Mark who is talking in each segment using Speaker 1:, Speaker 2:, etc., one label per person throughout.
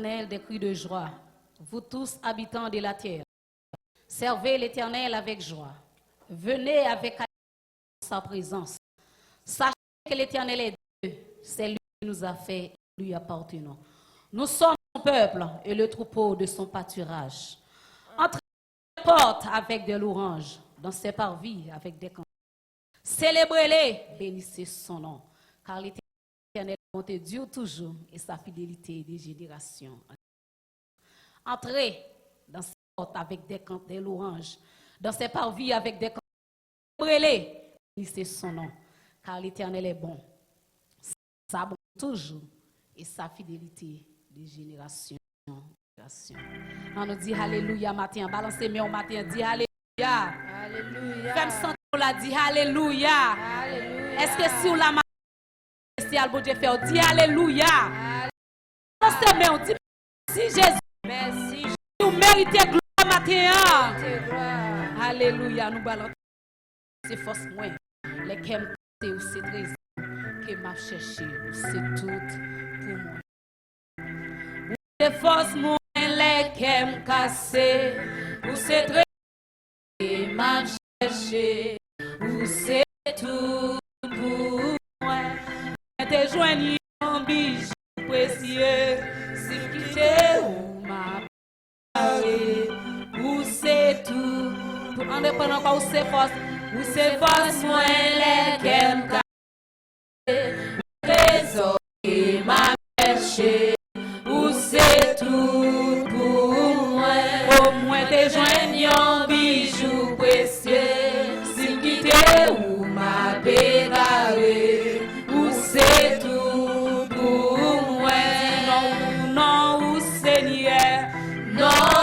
Speaker 1: l'Éternel des cris de joie. Vous tous, habitants de la terre, servez l'Éternel avec joie. Venez avec sa présence. Sachez que l'Éternel est Dieu. C'est lui qui nous a fait, lui appartenons. Nous sommes son peuple et le troupeau de son pâturage. Entrez dans les portes avec des louanges, dans ses parvis avec des cantiques. Célébrez-les, bénissez son nom, car l'Éternel est bonté dure toujours et sa fidélité des générations. Entrez dans ses portes avec des louanges, dans ses parvis avec des cantiques. Célébrez-les, bénissez son nom, car l'Éternel est bon. Sa bonté toujours et sa fidélité de génération en génération. On nous dit Alléluia matin, balancez mes au matin, dit Alléluia.
Speaker 2: Alléluia.
Speaker 1: Femme sans on l'a dit Alléluia.
Speaker 2: Alléluia.
Speaker 1: Est-ce que si on l'a spécial, bon Dieu fait, on dit Alléluia. Balancez mes, on dit merci Jésus.
Speaker 2: Merci.
Speaker 1: Nous méritons gloire matin.
Speaker 2: Gloire.
Speaker 1: Alléluia, nous balançons. C'est force moins. Les qu'aiment ou c'est trésor que m'a cherché, c'est tout pour moi. C'est force moins les qu'aiment cassé, ou c'est trésor que m'a cherché, ou c'est tout pour moi. Te joignent en bijou précieux, si quitter ou m'a parlé, ou c'est tout. Pour indépendant pas où c'est force. Ou c'est force moins les qu'aime cassé, trésor qui m'a cherché, ou c'est tout pour moi. Au moins tes joignants bijou précieux, si quitter ou m'a bégaré, ou c'est tout pour moi. Non, non, ou Seigneur, non.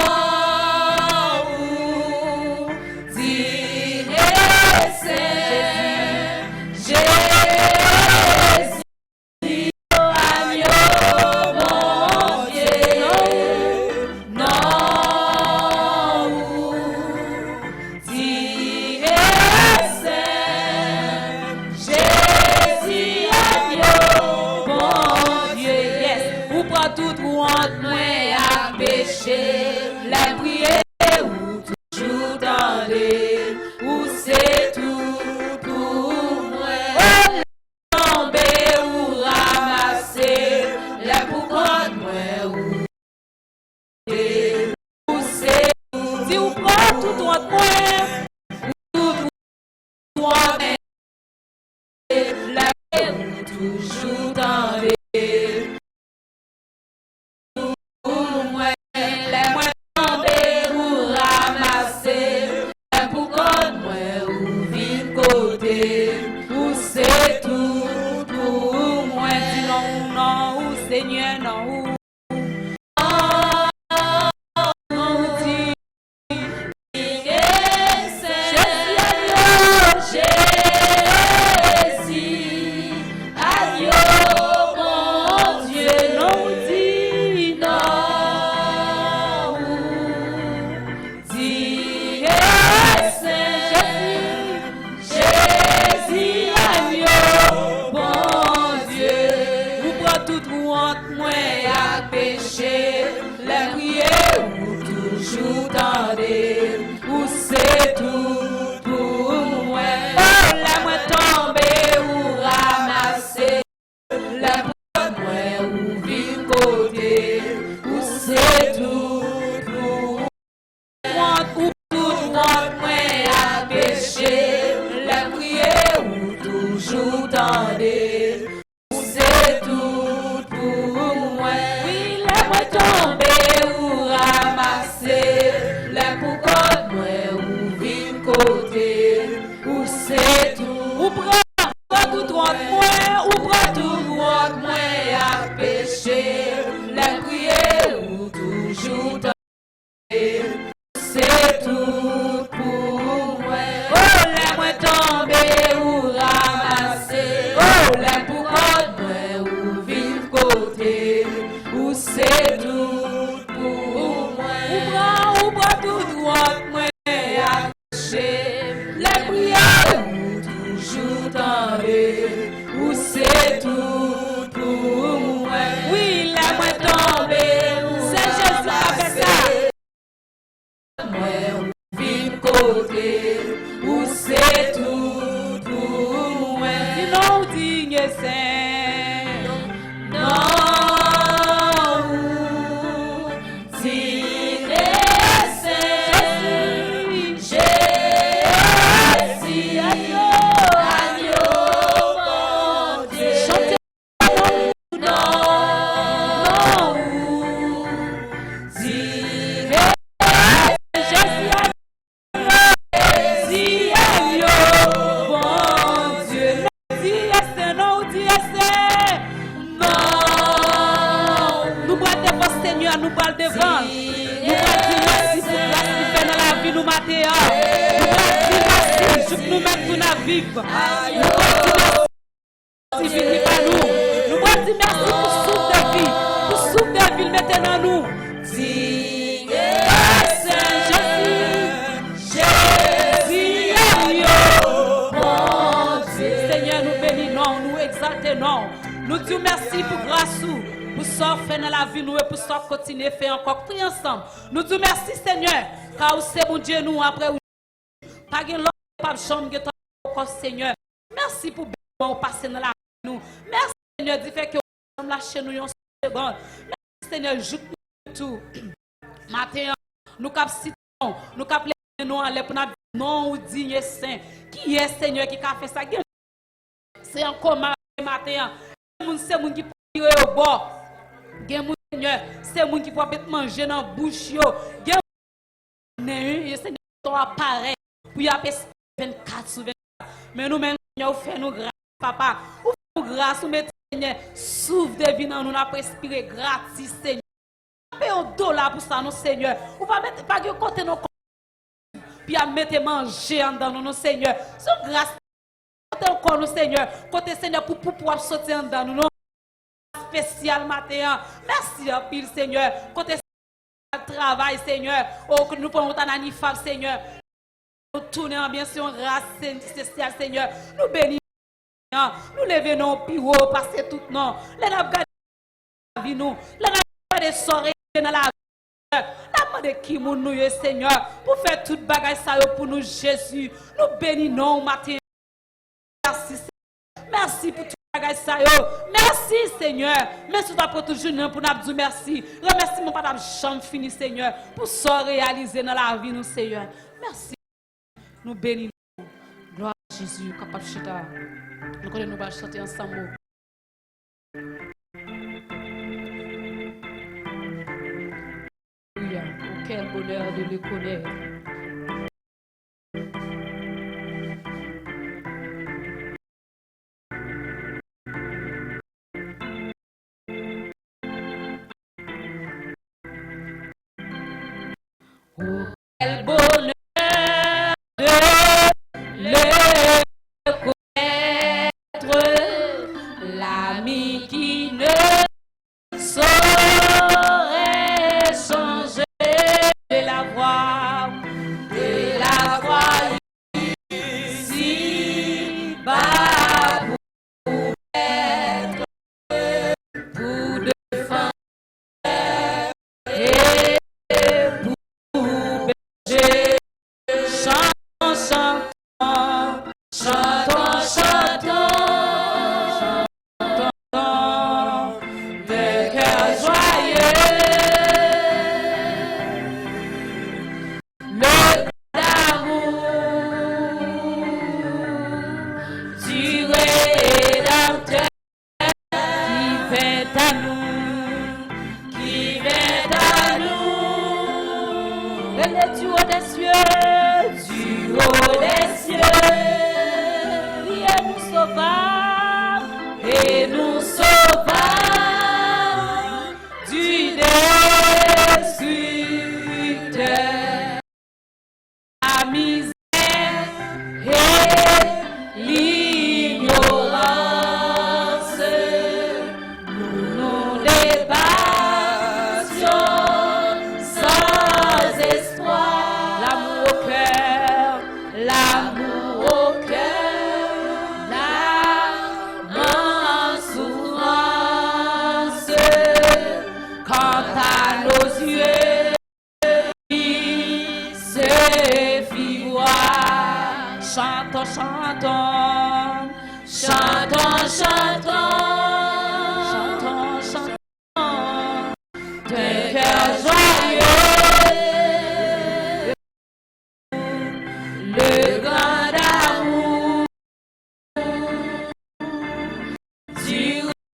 Speaker 1: La prière ou toujours dans les, où c'est tout pour moi. Tomber ou ramasser, la pourquoi moi ou c'est tout. Si vous prenez tout entre moi, tout moi, la prière ou toujours dans les. Seigneur, non. Où c'est tout pour moi. Oui, la moi tomber. côté, où c'est tout pour moi. Sinon, digne saint, non, digne saint, Jésus, agneau, mon Dieu. Chantez, non, digne Jésus, nous parlons devant. Nous parlons merci pour la qui fait dans la vie nous mater. Nous parlons merci pour nous mettre tout dans vivre. Nous parlons merci pour nous. Nous parlons merci pour souffle de vie. Pour souffle de vie mettez dans nous. Seigneur, nous bénissons, nous exaltons. Nous disons merci pour grâce. Pour ça faire dans la vie nous et pour ça continuer à faire encore prier ensemble. Nous disons merci Seigneur car c'est mon Dieu nous après pas de l'autre pas chambre encore Seigneur. Merci pour bien passer dans la vie nous. Merci Seigneur de faire que nous lâcher nous une seconde. Merci Seigneur joue tout. Matin nous cap citons, nous cap nous en l'air pour notre nom digne saint. Qui est Seigneur qui a fait ça? C'est encore matin. C'est mon qui peut au bord. Seigneur, c'est moi qui peut manger dans la bouche. Seigneur, ton appareil pour y avoir 24 sur 24. Mais nous, Seigneur, fait nous grâce, papa. Ou fait nous grâce, nous Seigneur, souffle de vie dans nous, nous respirer gratis, Seigneur. Paye un dollar pour ça, nous, Seigneur. Ou pas mettre pas de côté nos puis à mettre manger en dans nous, Seigneur. C'est grâce. Côté encore nous, Seigneur. Côté Seigneur pour pouvoir sortir en dans nous. Spécial matin. Merci à pile Seigneur. Côté travail Seigneur. Oh que nous pouvons en anifab Seigneur. Nous tournons bien sûr race spéciale Seigneur. Nous bénissons. Nous levons nos piro passer tout non. Les n'a gardé la vie nous. Les n'a pas de soirée dans la vie. La de qui nous Seigneur pour faire toute bagaille ça pour nous Jésus. Nous bénissons matin. Merci Seigneur. Merci pour tout. Merci Seigneur. Merci pour toujours pour nous dire merci. Remercie mon papa chambre fini Seigneur pour ça réaliser dans la vie nous Seigneur. Merci. Nous bénissons. Gloire à Jésus capable chita. Nous connaissons nous chanter ensemble. Alléluia. Quel bonheur de le connaître. Oh, quel bonheur de le connaître, l'ami qui ne saurait changer de la voix ici bas pour être, pour défendre et du haut des cieux, viens nous sauver et nous sauver du destructeur. La misère et l'ignorance nous débattions sans espoir. L'amour au cœur, l'âme en souffrance. Quant à nos yeux, se fit voir. Chantons, chantons, chantons, chantons, chantons, chantons, d'un cœur joyeux, le grand amour du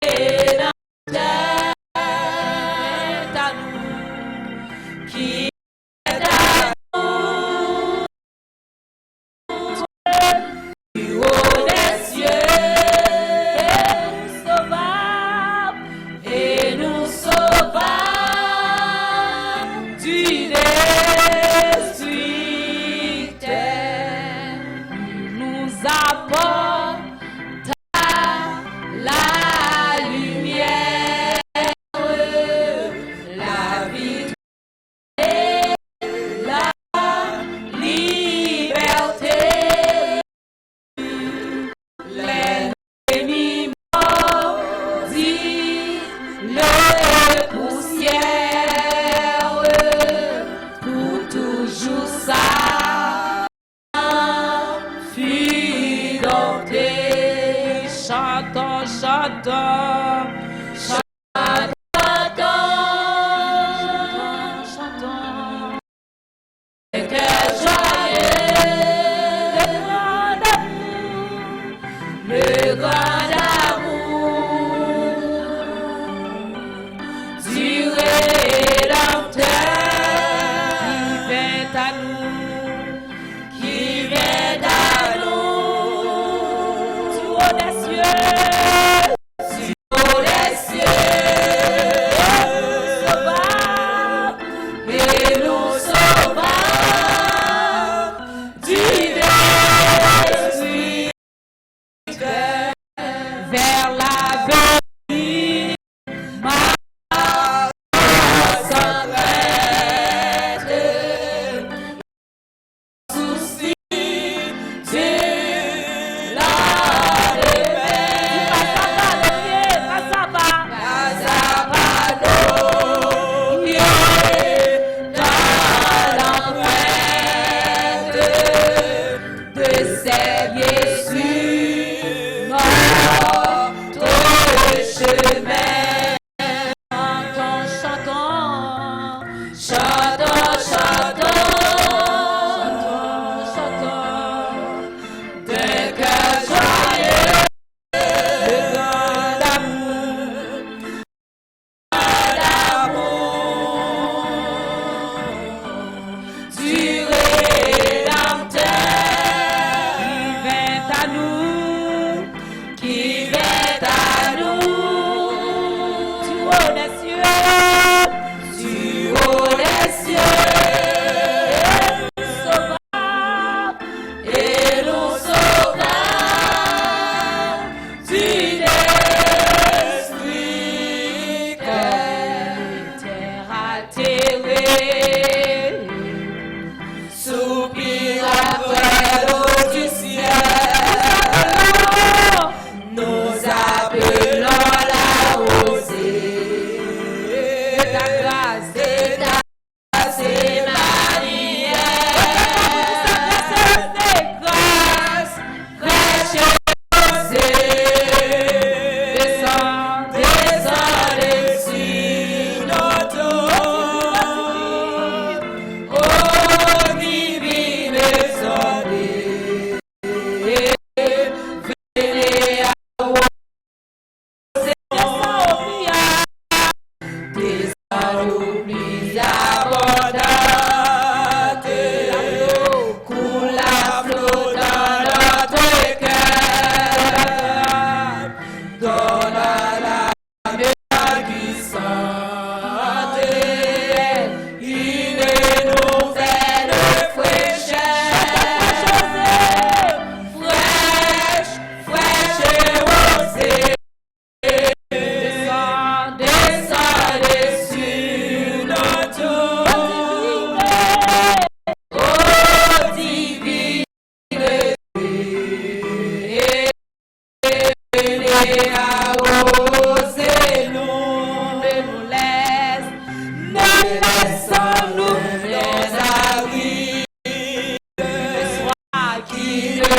Speaker 1: Rédempteur est à nous, qui est à nous, du haut des cieux, sauvable et nous sauvable du destructeur, nous apporte la lumière, la vie et la liberté. L'ennemi maudit le poussière pour toujours ça fidélité. Chantons, chantons, chantons, chantons, chantons. Le cœur joyeux, le grand amour, le grand amour du Rédempteur qui vient à nous, qui vient à nous, du haut des cieux, du haut des cieux, sauvable et nous sauvable du destructeur. Vers l'avenir, ma sans crainte, souci de la de Jésus, notre chemin. Chantons, chantons, chantons, chantons, chantons, d'un cœur joyeux, le grand amour du Rédempteur qui vient à nous, du haut des cieux, sauvable et nous sauvable du destructeur. Terre atterrée, soupir après l'eau du ciel, nous appelons la rosée de ta grâce, de ta grâce et grâce, fraîche rosée, descends, descends dessus notre eau, oh divine soleil, venez à descends au plus abondante, coule la flot dans notre cœur, donne à la mémoire glissante une nouvelle fraîcheur, fraîche, fraîche et rosée. Descends, descends dessus notre eau, divine, venez arroser nous, ne nous laisse, ne laissons-nous les avis, le soir qui ne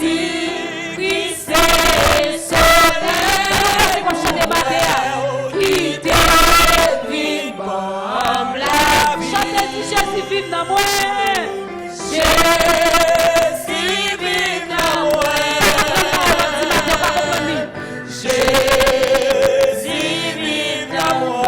Speaker 1: Jésus-Christ est sauveur. C'est quoi chanter matin? Qui te vit comme la vie. Chantez si Jésus vit dans moi. Jésus vit dans moi. Jésus vit dans moi.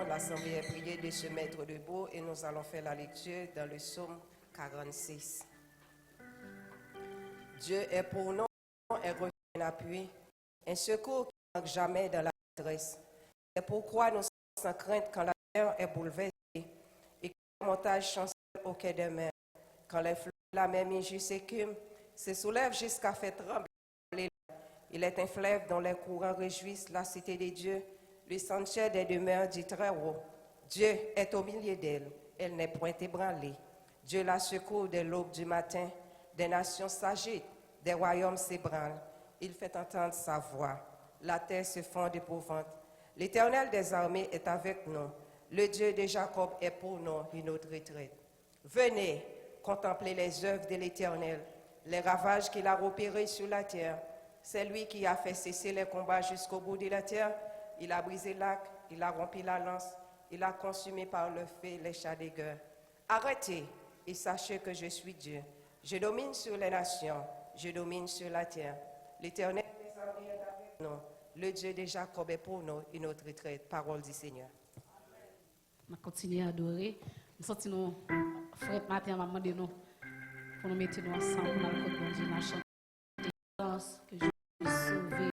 Speaker 3: L'assemblée est priée de se mettre debout et nous allons faire la lecture dans le psaume 46. Dieu est pour nous un refuge, un appui, un secours qui ne manque jamais dans la détresse. C'est pourquoi nous sommes sans crainte quand la terre est bouleversée et quand la montagne chancelle au quai des mers, quand les flots de la mer injustes s'écument, se soulèvent jusqu'à faire trembler. Il est un fleuve dont les courants réjouissent la cité des dieux. Le sanctuaire des demeures du Très-Haut. Dieu est au milieu d'elle. Elle n'est point ébranlée. Dieu la secourt dès l'aube du matin. Des nations s'agitent, des royaumes s'ébranlent. Il fait entendre sa voix. La terre se fond d'épouvante. L'Éternel des armées est avec nous. Le Dieu de Jacob est pour nous une autre retraite. Venez contempler les œuvres de l'Éternel, les ravages qu'il a opérés sur la terre. C'est lui qui a fait cesser les combats jusqu'au bout de la terre. Il a brisé l'arc, il a rompu la lance, il a consumé par le feu les chats des guerres. Arrêtez et sachez que je suis Dieu. Je domine sur les nations, je domine sur la terre. L'Éternel des armées est avec nous. Le Dieu de Jacob est pour nous une autre retraite. Parole du Seigneur.
Speaker 1: On va continuer à adorer. Nous sortons nos frères matin, maman de nous, pour nous mettre nous ensemble dans le code de Dieu, dans la chante que je suis sauvé.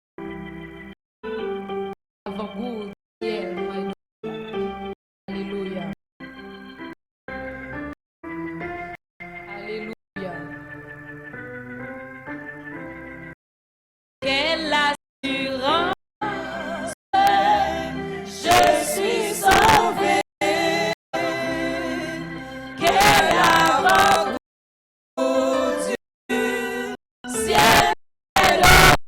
Speaker 1: Avant-goût, alléluia. Alléluia. Quelle assurance, je suis sauvé. Quel avant-goût du ciel et l'eau.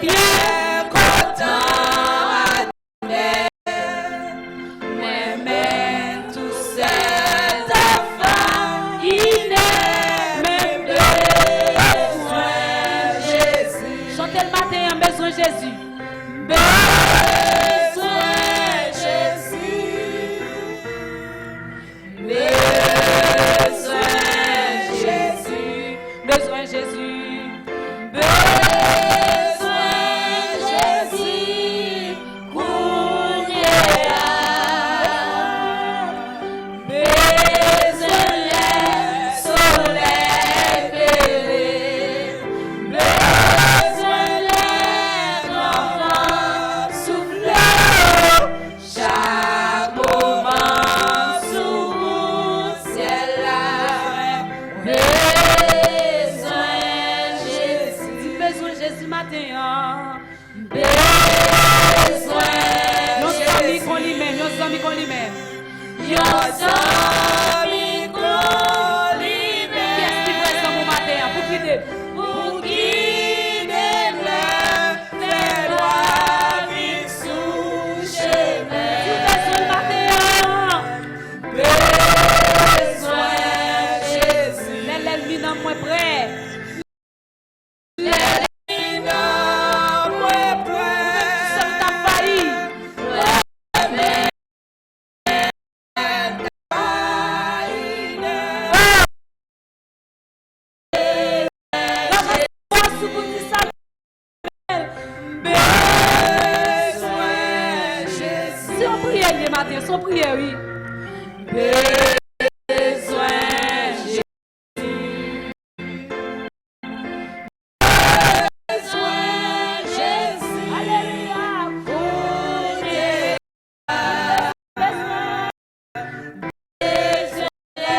Speaker 1: bien content, mais tout cet enfant, il est même besoin Jésus. Chantez le matin, besoin Jésus. Besoin Jésus. Besoin Jésus. Besoin Jésus. Besoin Jésus. Kounyea. Besoin le soleil éclairé. Besoin les enfants souffler. Chaque moment sous mon ciel là. Besoin Jésus. Besoin Jésus matin. Besoin nos amis qu'on lui-même, nos amis qu'on lui-même. Nos amis qu'on lui-même. Qu'est-ce qui vous reste mon matin pour guider? Pour guider les lois qui sous chemin. Besoin matin. Besoin Jésus. L'ennemi non moins prêt. L'ennemi non moins prêt. Nous sommes envahis. Son prière le matin, son prière, oui. Besoin Jésus. Besoin Jésus. Alléluia. Kounyea. Besoin le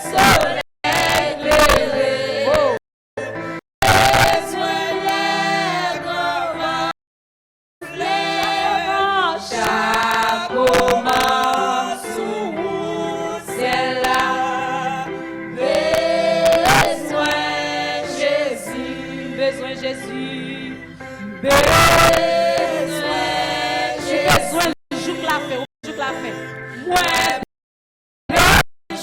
Speaker 1: soleil éclairé. Besoin les grands chaque moment sous mon ciel là. Besoin Jésus. Besoin Jésus. Besoin Jésus. Besoin de jour la fin. Jour la fin. Ouais.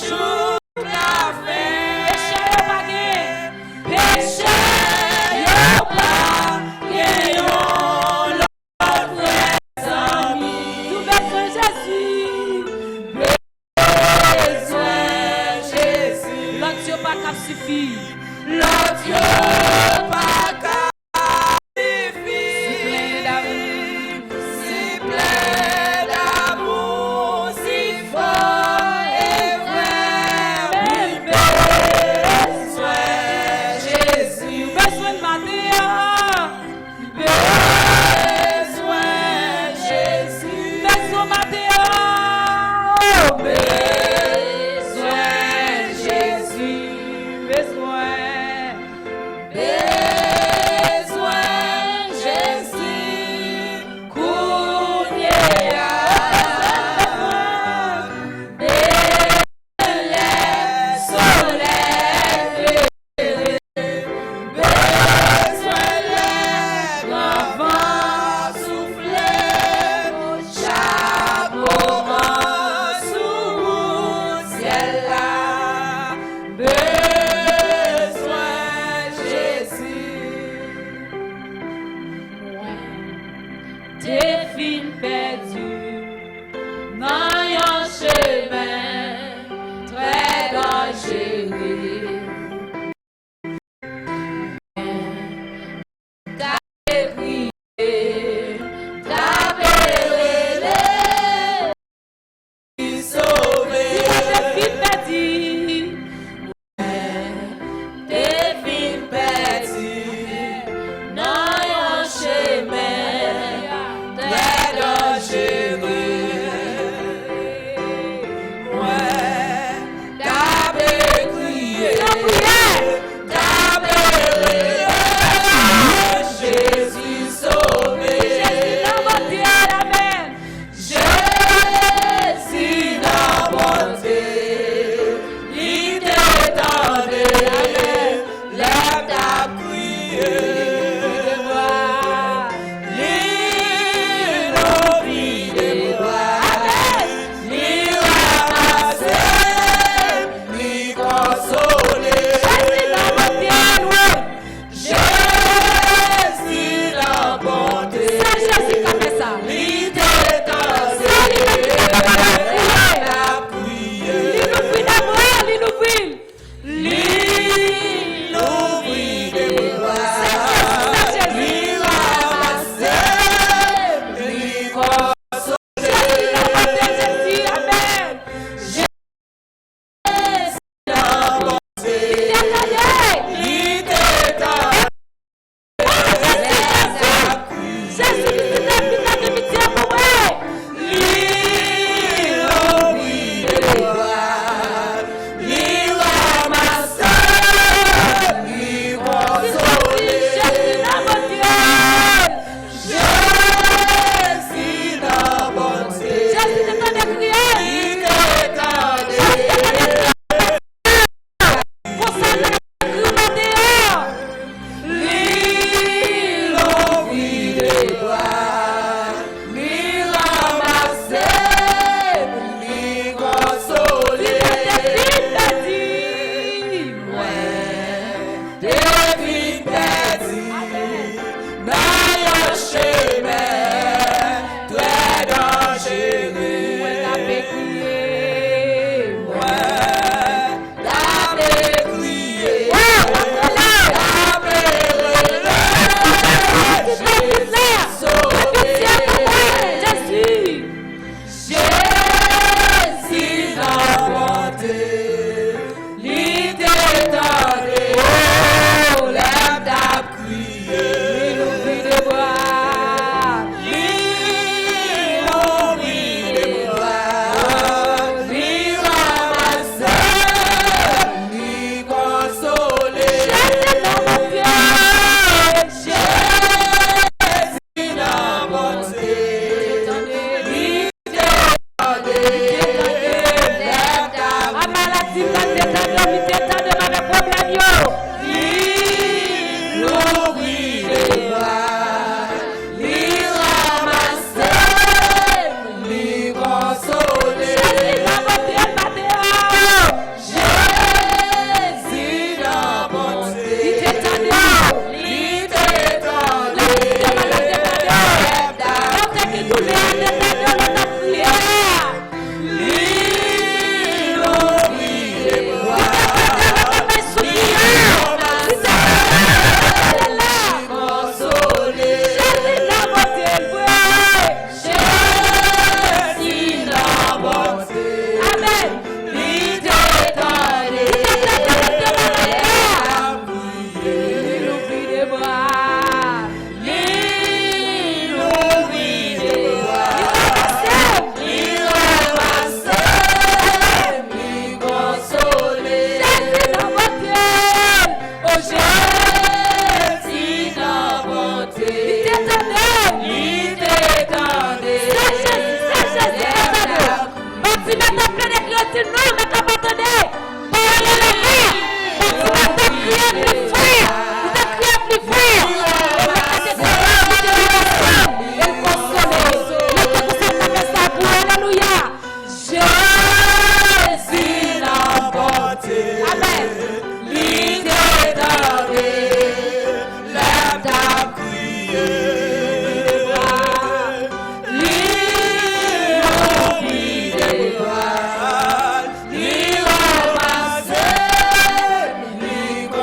Speaker 1: Jour la fin. Péché yo pas gagné. Péché yo pas gagné. Nous besoin Jésus. Besoin Jésus. L'autre Dieu pas qu'à suffire. L'autre Dieu pas qu'à suffire. Si plein d'amour, si fort et vrai. Besoin Jésus. Besoin de matin. Besoin Jésus. Besoin matin. Besoin Jésus. Besoin. Besoin Jésus. Kounyea. Besoin le soleil éclairé. Besoin les grands souffler. Chaque moment sous mon ciel là. Besoin Jésus. Tes filles perdues dans un chemin très dangereux. T'as prié, t'as prié, sauvé. Tes filles perdues, tes filles perdues dans un chemin très dangereux.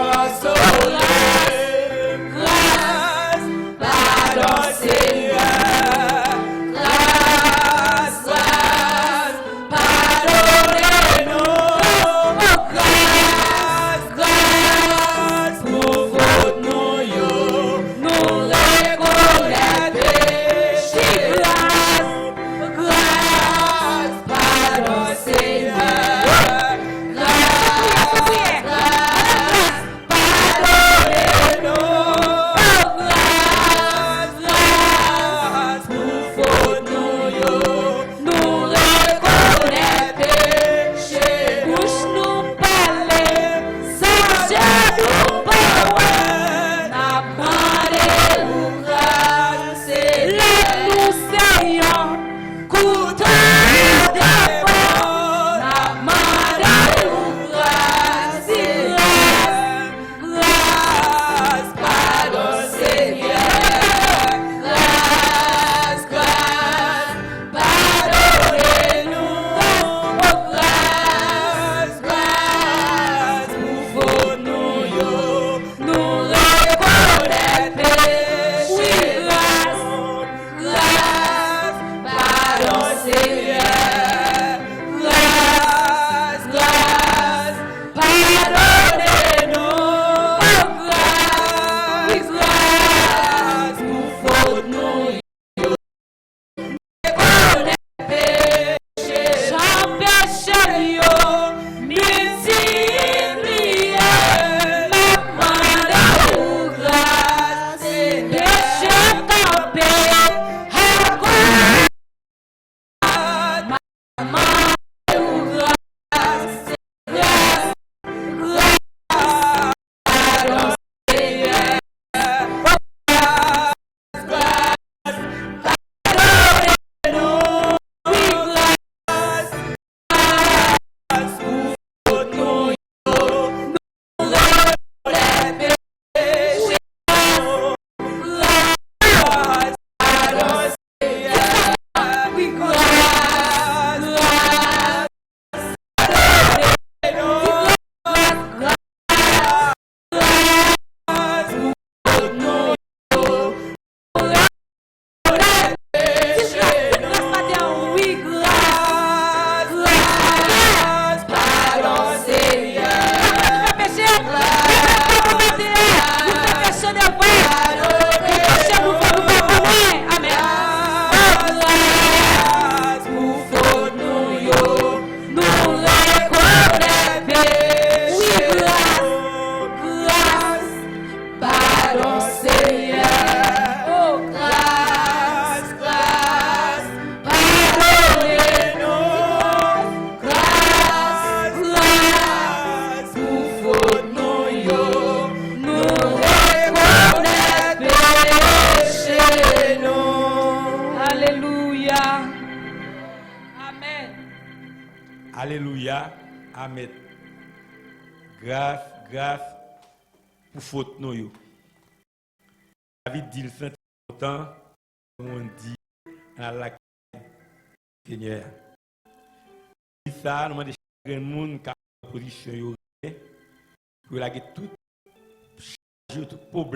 Speaker 1: Grâce,
Speaker 4: Alléluia. Amen. Grâce pour faute nous yo. David dit le senti content on dit à la Seigneur. Ça nous demande chaque monde qui a position yo pour la tout charge tout problème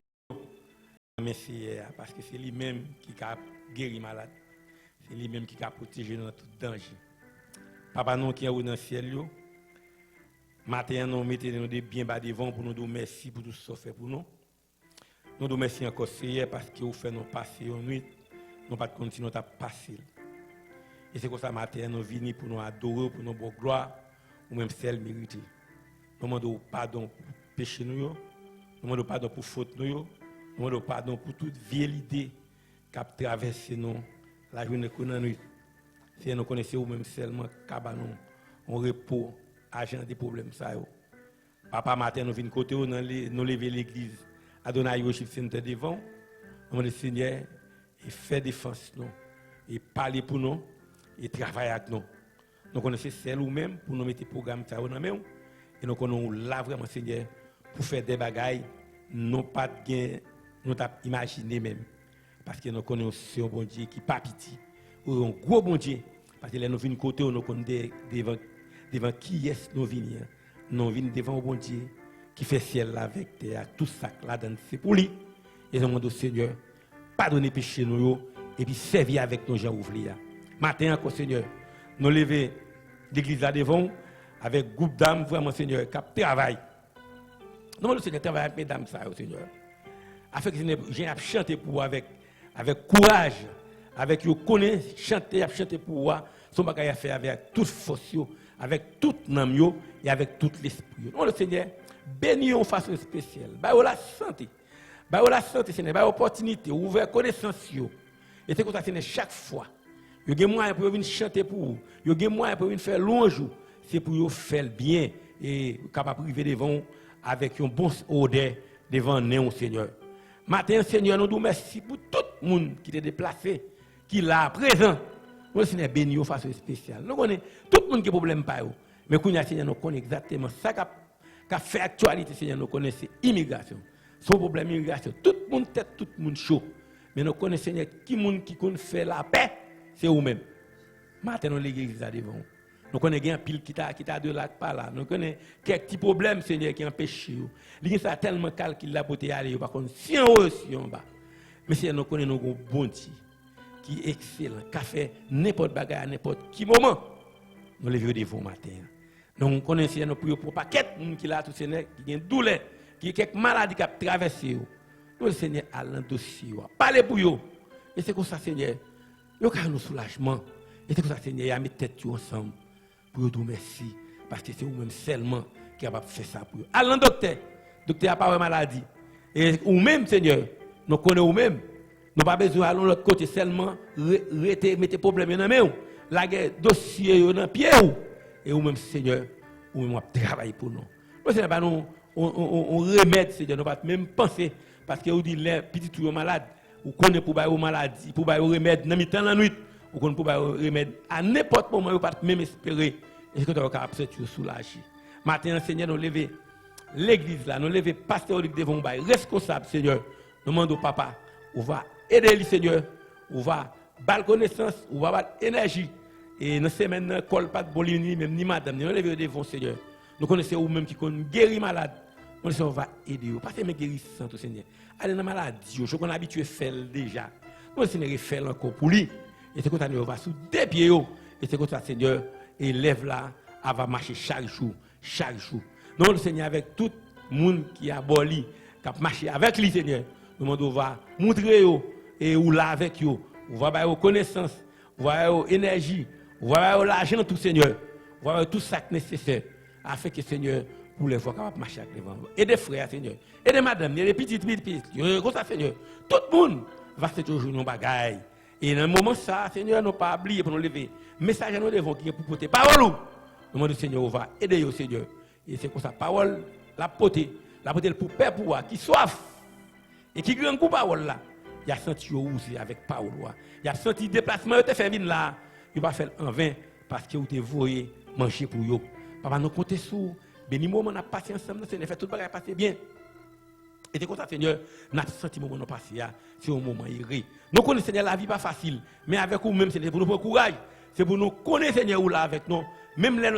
Speaker 4: mais c'est parce que c'est lui-même qui a guéri malade. C'est lui-même qui a protégé dans tout danger. Papa nous qui est dans le ciel yo. Matin, nous mettons nous bien bas devant pour nous dire merci pour tout ce que vous fait pour nous. Nous nous merci encore Seigneur parce que vous faites nous passer une nuit, nous pas continuer à passer. Et c'est comme ça matin nous venons pour nous adorer, pour nous bonne gloire, ou même celle méritée. Nous demandons pardon pour péché nous, nous demandons pardon pour faute nous, nous demandons pardon pour toute vieille idée qui a traversé nous la journée que nous nuit. Si nous connaissons même seulement cabanon, on repos. Agent des problèmes ça yo. Papa matin nous vinn côté nous lever l'église Adonai Worship Center devant nous le Seigneur et faire défense nous et parler pour nous et travailler avec nous. Nous connaissons celle ou même pour nous mettre programme ça dans main et nous connaissons là vraiment Seigneur pour faire des bagailles non pas de nous t'a imaginer même parce que nous connaissons un bon Dieu qui pas petit ou un gros bon Dieu parce que là nous vinn côté nous connaissons devant qui est nous venir nous venons devant un bon Dieu qui fait ciel avec terre tout ça là dedans c'est pour lui et nous demandons au Seigneur pardonner péché nous et puis servir avec nos gens ouvriers matin encore Seigneur nous lever l'église là devant avec groupe d'âmes vraiment Seigneur qui travaille nous demandons au Seigneur travailler avec mesdames ça Seigneur afin que j'ai chanter pour avec courage avec yo connaît chanter pour son bagage à faire avec toute force avec toute l'âme et avec tout l'esprit. Non, le Seigneur, bénis en façon spéciale. Bah la santé. Bah la santé, Seigneur. Bah opportunité, ouvert connaissance. Et c'est comme ça, Seigneur, chaque fois. Vous avez moyen pour venir chanter pour vous. Vous avez moyen pour venir faire louange. C'est pour vous faire le bien et capable de vivre devant avec un bon odeur devant nous, Seigneur. Matin, Seigneur, nous nous merci pour tout le monde qui est déplacé, qui est là, présent. Nous, Seigneur, béni de façon spéciale. Nous connaissons tout le monde qui a problème pas yo. Mais quand Seigneur nous connaît exactement ça qu'a fait actualité, Seigneur nous connaît c'est immigration. Son problème immigration, tout le monde tête, tout le monde chaud. Mais nous connaissons Seigneur qui monde qui connaît faire la paix, c'est vous-même. Maintenant l'église là devant. Nous connaissons un pile qui t'a de là par là. Nous connaissons quelques petits problèmes Seigneur qui empêchent yo. L'église ça tellement calcul la beauté aller par contre si en haut si en bas. Mais Seigneur nous connaissons nos bon Dieu qui est excellent, qui a fait n'importe bagarre à n'importe qui moment. Nous levons devant matin. Nous connaissons nos prières pour paquet de monde qui là tout Seigneur qui a douleur, qui a quelques maladies qui a traversé. Nous le Seigneur à l'un dossier. Parlez pour eux. Et c'est comme ça Seigneur, yo ka nous soulagement. Et c'est comme ça Seigneur, y a mis tête ensemble pour vous dire merci parce que c'est vous même seulement qui a fait ça pour eux. Allons docteur a pas de maladie. Et ou même Seigneur, nous connaissons ou même. Nous pas besoin aller de l'autre côté seulement mettre problème dans main. La dossier dans pied et ou même Seigneur, ou même travailler pour nous. Nous c'est pas nous on remède Seigneur, nous pas même penser parce que vous dit les petits tout malade, ou connaît pour bailler maladie, pour bailler remède dans mi-temps la nuit, ou connaît pour bailler remède à n'importe moment, vous pas même espérer et que tu vas capable de soulager. Maintenant Seigneur nous lever l'église là, nous lever pasteur devant bailler responsable Seigneur. Nous demandons au papa, on va aider le Seigneur, on va bal connaissance, on va avoir énergie. Et dans ces semaines, col pas de bolini, même ni madame, nous levons devant Seigneur. Nous connaissons vous même qui connaissent guéri malade. Nous connaissons on va aider vous. Parce que mes guérissants tout Seigneur. Allez dans la maladie, je qu'on habitué faire déjà. Nous Seigneur faire encore pour lui. Et c'est comme ça nous va sous des pieds et c'est comme ça Seigneur élève là, elle va marcher chaque jour. Nous le Seigneur avec tout le monde qui a boli, qui a marché avec lui Seigneur. Nous demandons va montrer et ou là avec eux. On va avoir connaissance, on va avoir énergie, on va avoir l'argent tout Seigneur. On va avoir tout ça nécessaire afin que Seigneur pour les voir capable marcher avec les vents. Et des frères Seigneur, et des madames, et des petites comme ça Seigneur. Tout le monde va se toujours nos bagailles. Et dans un moment ça Seigneur nous pas oublier pour nous lever. Message à nous devons qui est pour porter parole. Nous demandons Seigneur on va aider au Seigneur. Et c'est comme ça parole la porter pour père pour qui soif. Et qui grand coup parole là. Il a senti aussi avec parole. Il a senti déplacement, il a fait venir là. Il va faire en vain parce que vous te voyez manger pour eux. Papa, nous comptons sur vous. Bénis-moi, on a passé ensemble, Seigneur, fait tout le bagage passer bien. Et c'est comme ça, Seigneur, nous avons senti le moment passé, c'est un moment irré. Nous connaissons, Seigneur, la vie pas facile, mais avec vous-même, Seigneur, pour nous prendre courage, c'est pour nous connaître, Seigneur, où là avec nous. Même là,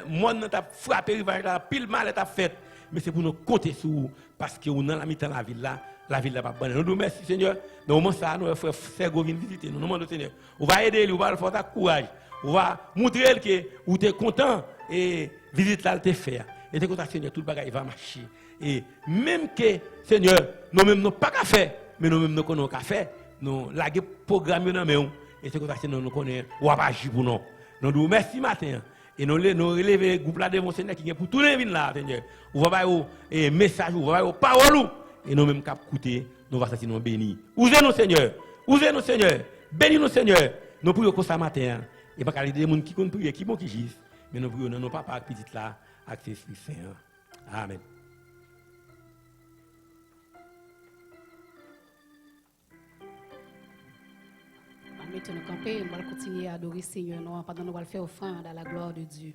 Speaker 4: moi, nous avons frappé, pile mal est fait, mais c'est pour nous compter sur vous, parce que nous, dans la mi-temps de la ville là, pas bonne. Nous nous merci, Seigneur. Dans le moment ça, nous frères Sergo viennent visiter. Nous demandons, Seigneur, on va aider, on va le faire courage, on va montrer que vous êtes content et visite là, te faire. Et t'es content, Seigneur, tout le bagage va marcher. Et même que, Seigneur, nous-mêmes, nous pas qu'à faire, mais nous-mêmes, nous connaissons qu'à faire, nous laguer programme dans nous. Et c'est comme ça, Seigneur, nous connaissons, ou va agir pour nous. Nous nous merci matin. Et nous relever le groupe là devant Seigneur qui est pour tous les vignes là, Seigneur. On va avoir un message, on va avoir parole. Et nous-mêmes, qui écouter, nous va sentir nous bénis. Usez-nous, Seigneur. Usez-nous, Seigneur. Bénis-nous, Seigneur. Nous prions comme ça matin. Et pas qu'il y ait des gens qui connaissent prier, qui bon qui gisent. Mais nous prions, nos papas, petites là, avec l'Esprit Saint. Amen.
Speaker 1: Maintenant, nous camper, nous allons continuer à adorer le Seigneur pendant que nous allons faire offrande à la gloire de Dieu.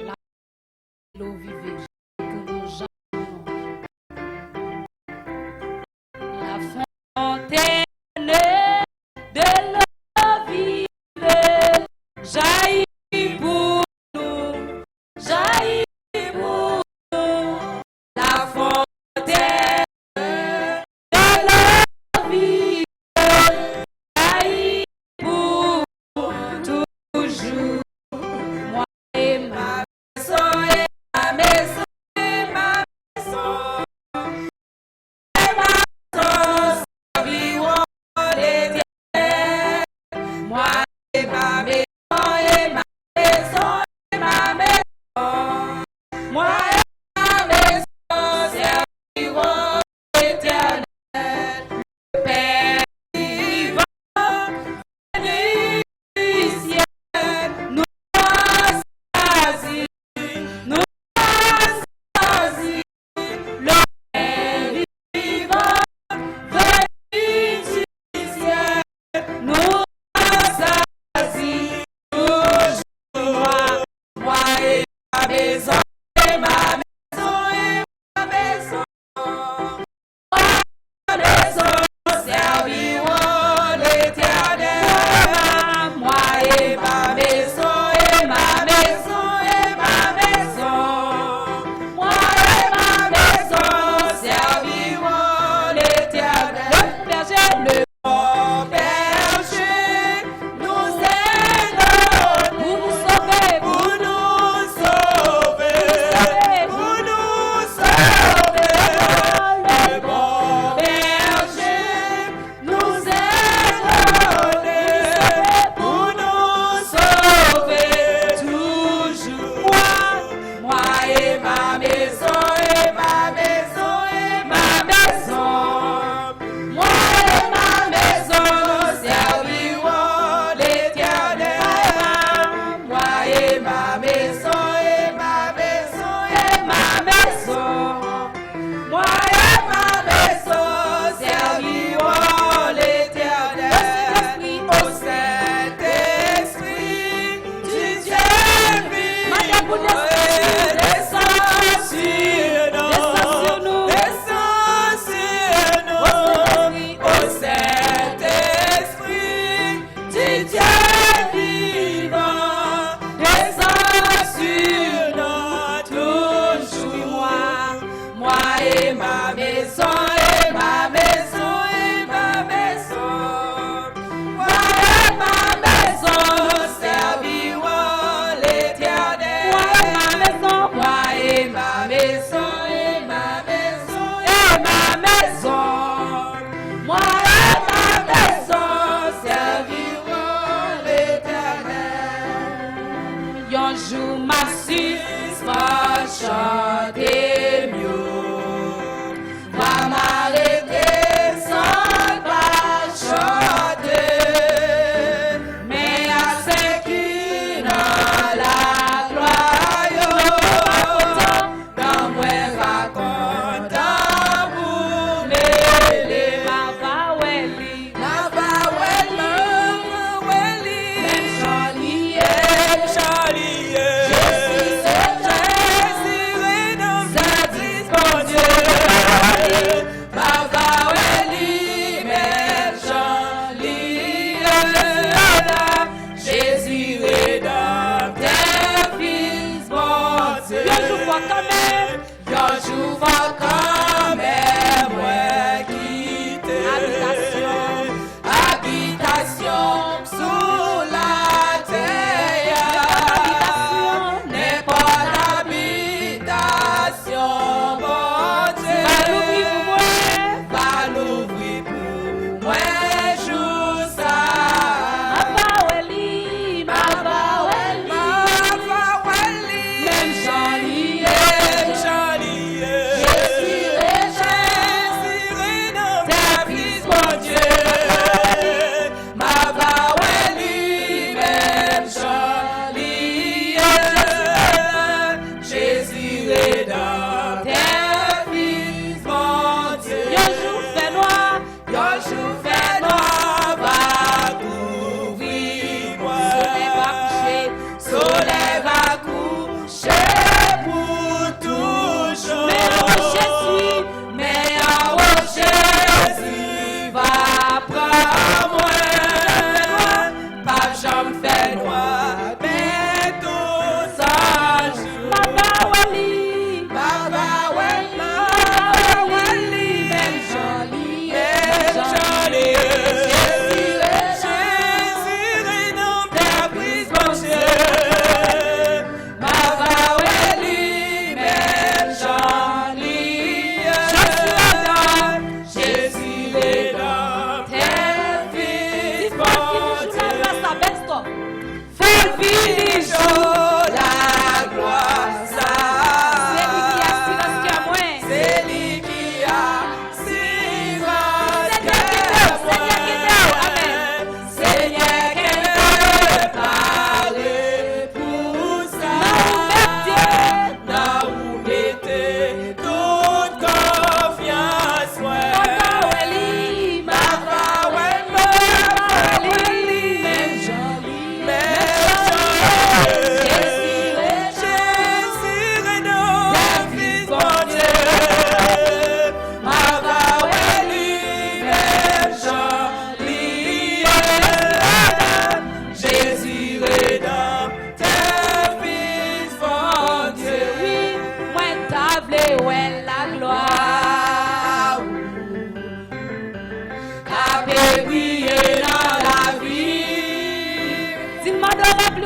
Speaker 1: La l'eau vivait, la fontaine de l'eau vivait, jaillit pour nous, jaillit pour nous, la fontaine.
Speaker 2: Chanter mieux.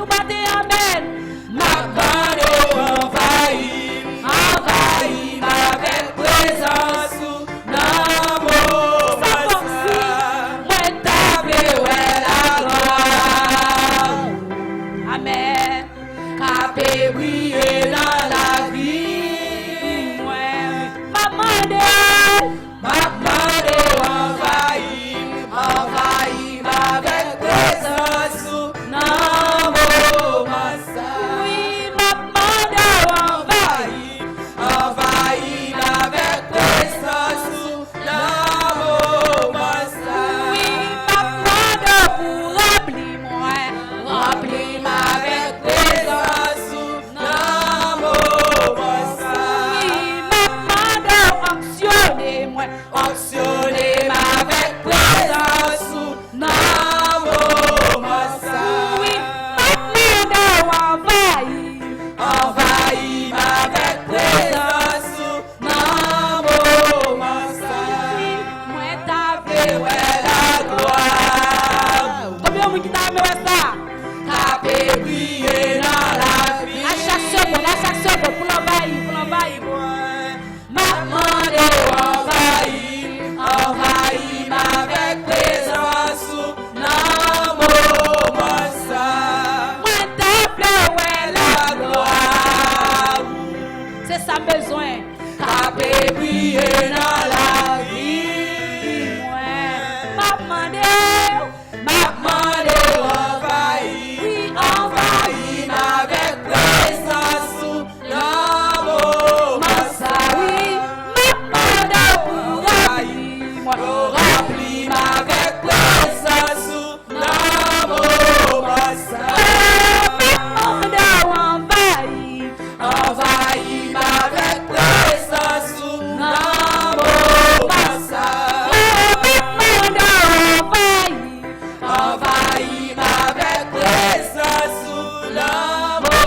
Speaker 1: battez, amen.
Speaker 5: Ma bande envahit, envahit ma belle présence. Non, mon
Speaker 1: Moi, tape,
Speaker 5: ouais, la gloire.
Speaker 1: amen.
Speaker 5: Capé briller dans la vie.
Speaker 1: Maman de
Speaker 5: Ma bande envahit, envahit ma belle présence. Non, mon
Speaker 1: oui, maman de
Speaker 5: envahit, envahit ma belle présence. Non, mon
Speaker 1: oui, maman de pour remplir moi.
Speaker 5: remplis ma belle présence. Non, mon
Speaker 1: Oui, maman de fonctionner moi.
Speaker 5: Fonctionner ma belle présence. Non, mon
Speaker 1: Oui, maman de envahir.
Speaker 5: envahit ma belle présence. Non, mon
Speaker 1: Moi tape,
Speaker 5: ouais, la gloire.
Speaker 1: combien de monde qui t'a mis ça?
Speaker 5: Capé briller dans la vie.
Speaker 1: À chaque seconde, pour l'envahir.
Speaker 5: Maman de envahit, envahit ma belle présence. Non, mon
Speaker 1: Moi tape, ouais,
Speaker 5: la gloire.
Speaker 1: c'est ça besoin.
Speaker 5: Capé briller dans la vie.
Speaker 1: Maman de
Speaker 5: Maman de envahit,
Speaker 1: oui,
Speaker 5: envahit ma belle présence. Non, mon
Speaker 1: oui, maman de pour remplir moi.
Speaker 5: remplis ma belle présence. Non, mon
Speaker 1: Maman de envahir.
Speaker 5: envahit ma belle présence. Non, mon envahit ma belle présence. Non, mon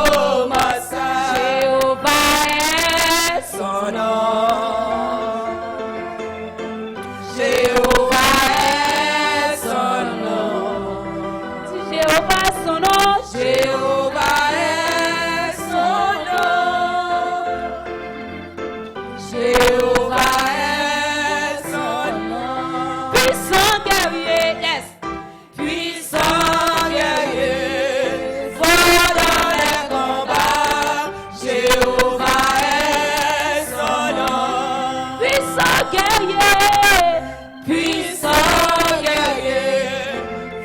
Speaker 1: Jéhovah est
Speaker 5: son nom. Jéhovah est son nom.
Speaker 1: Jéhovah son nom.
Speaker 5: Jéhovah est son nom. Jéhovah est son nom.
Speaker 1: Puissant guerrier, yes.
Speaker 5: Puissant guerrier, fort dans les combats. Jéhovah est son nom.
Speaker 1: Puissant guerrier.
Speaker 5: Puissant guerrier,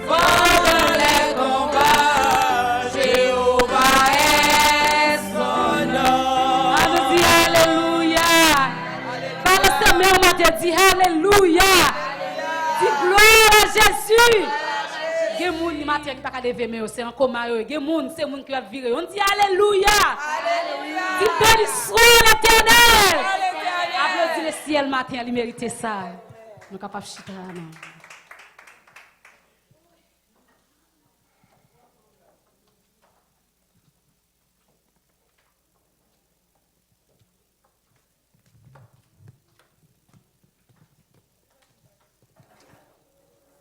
Speaker 5: fort dans les combats. Jéhovah est son nom.
Speaker 1: On dit Alléluia. Parle ta main, on m'a dit Alléluia. Dis gloire à Jésus. Gen moun ni matin qui pas lever mais c'est en coma yo. Gen moun c'est moun qui va virer. On dit Alléluia. Dis béni soit l'Éternel. Applaudis le ciel matin, il mérite ça. Nous capable chita non.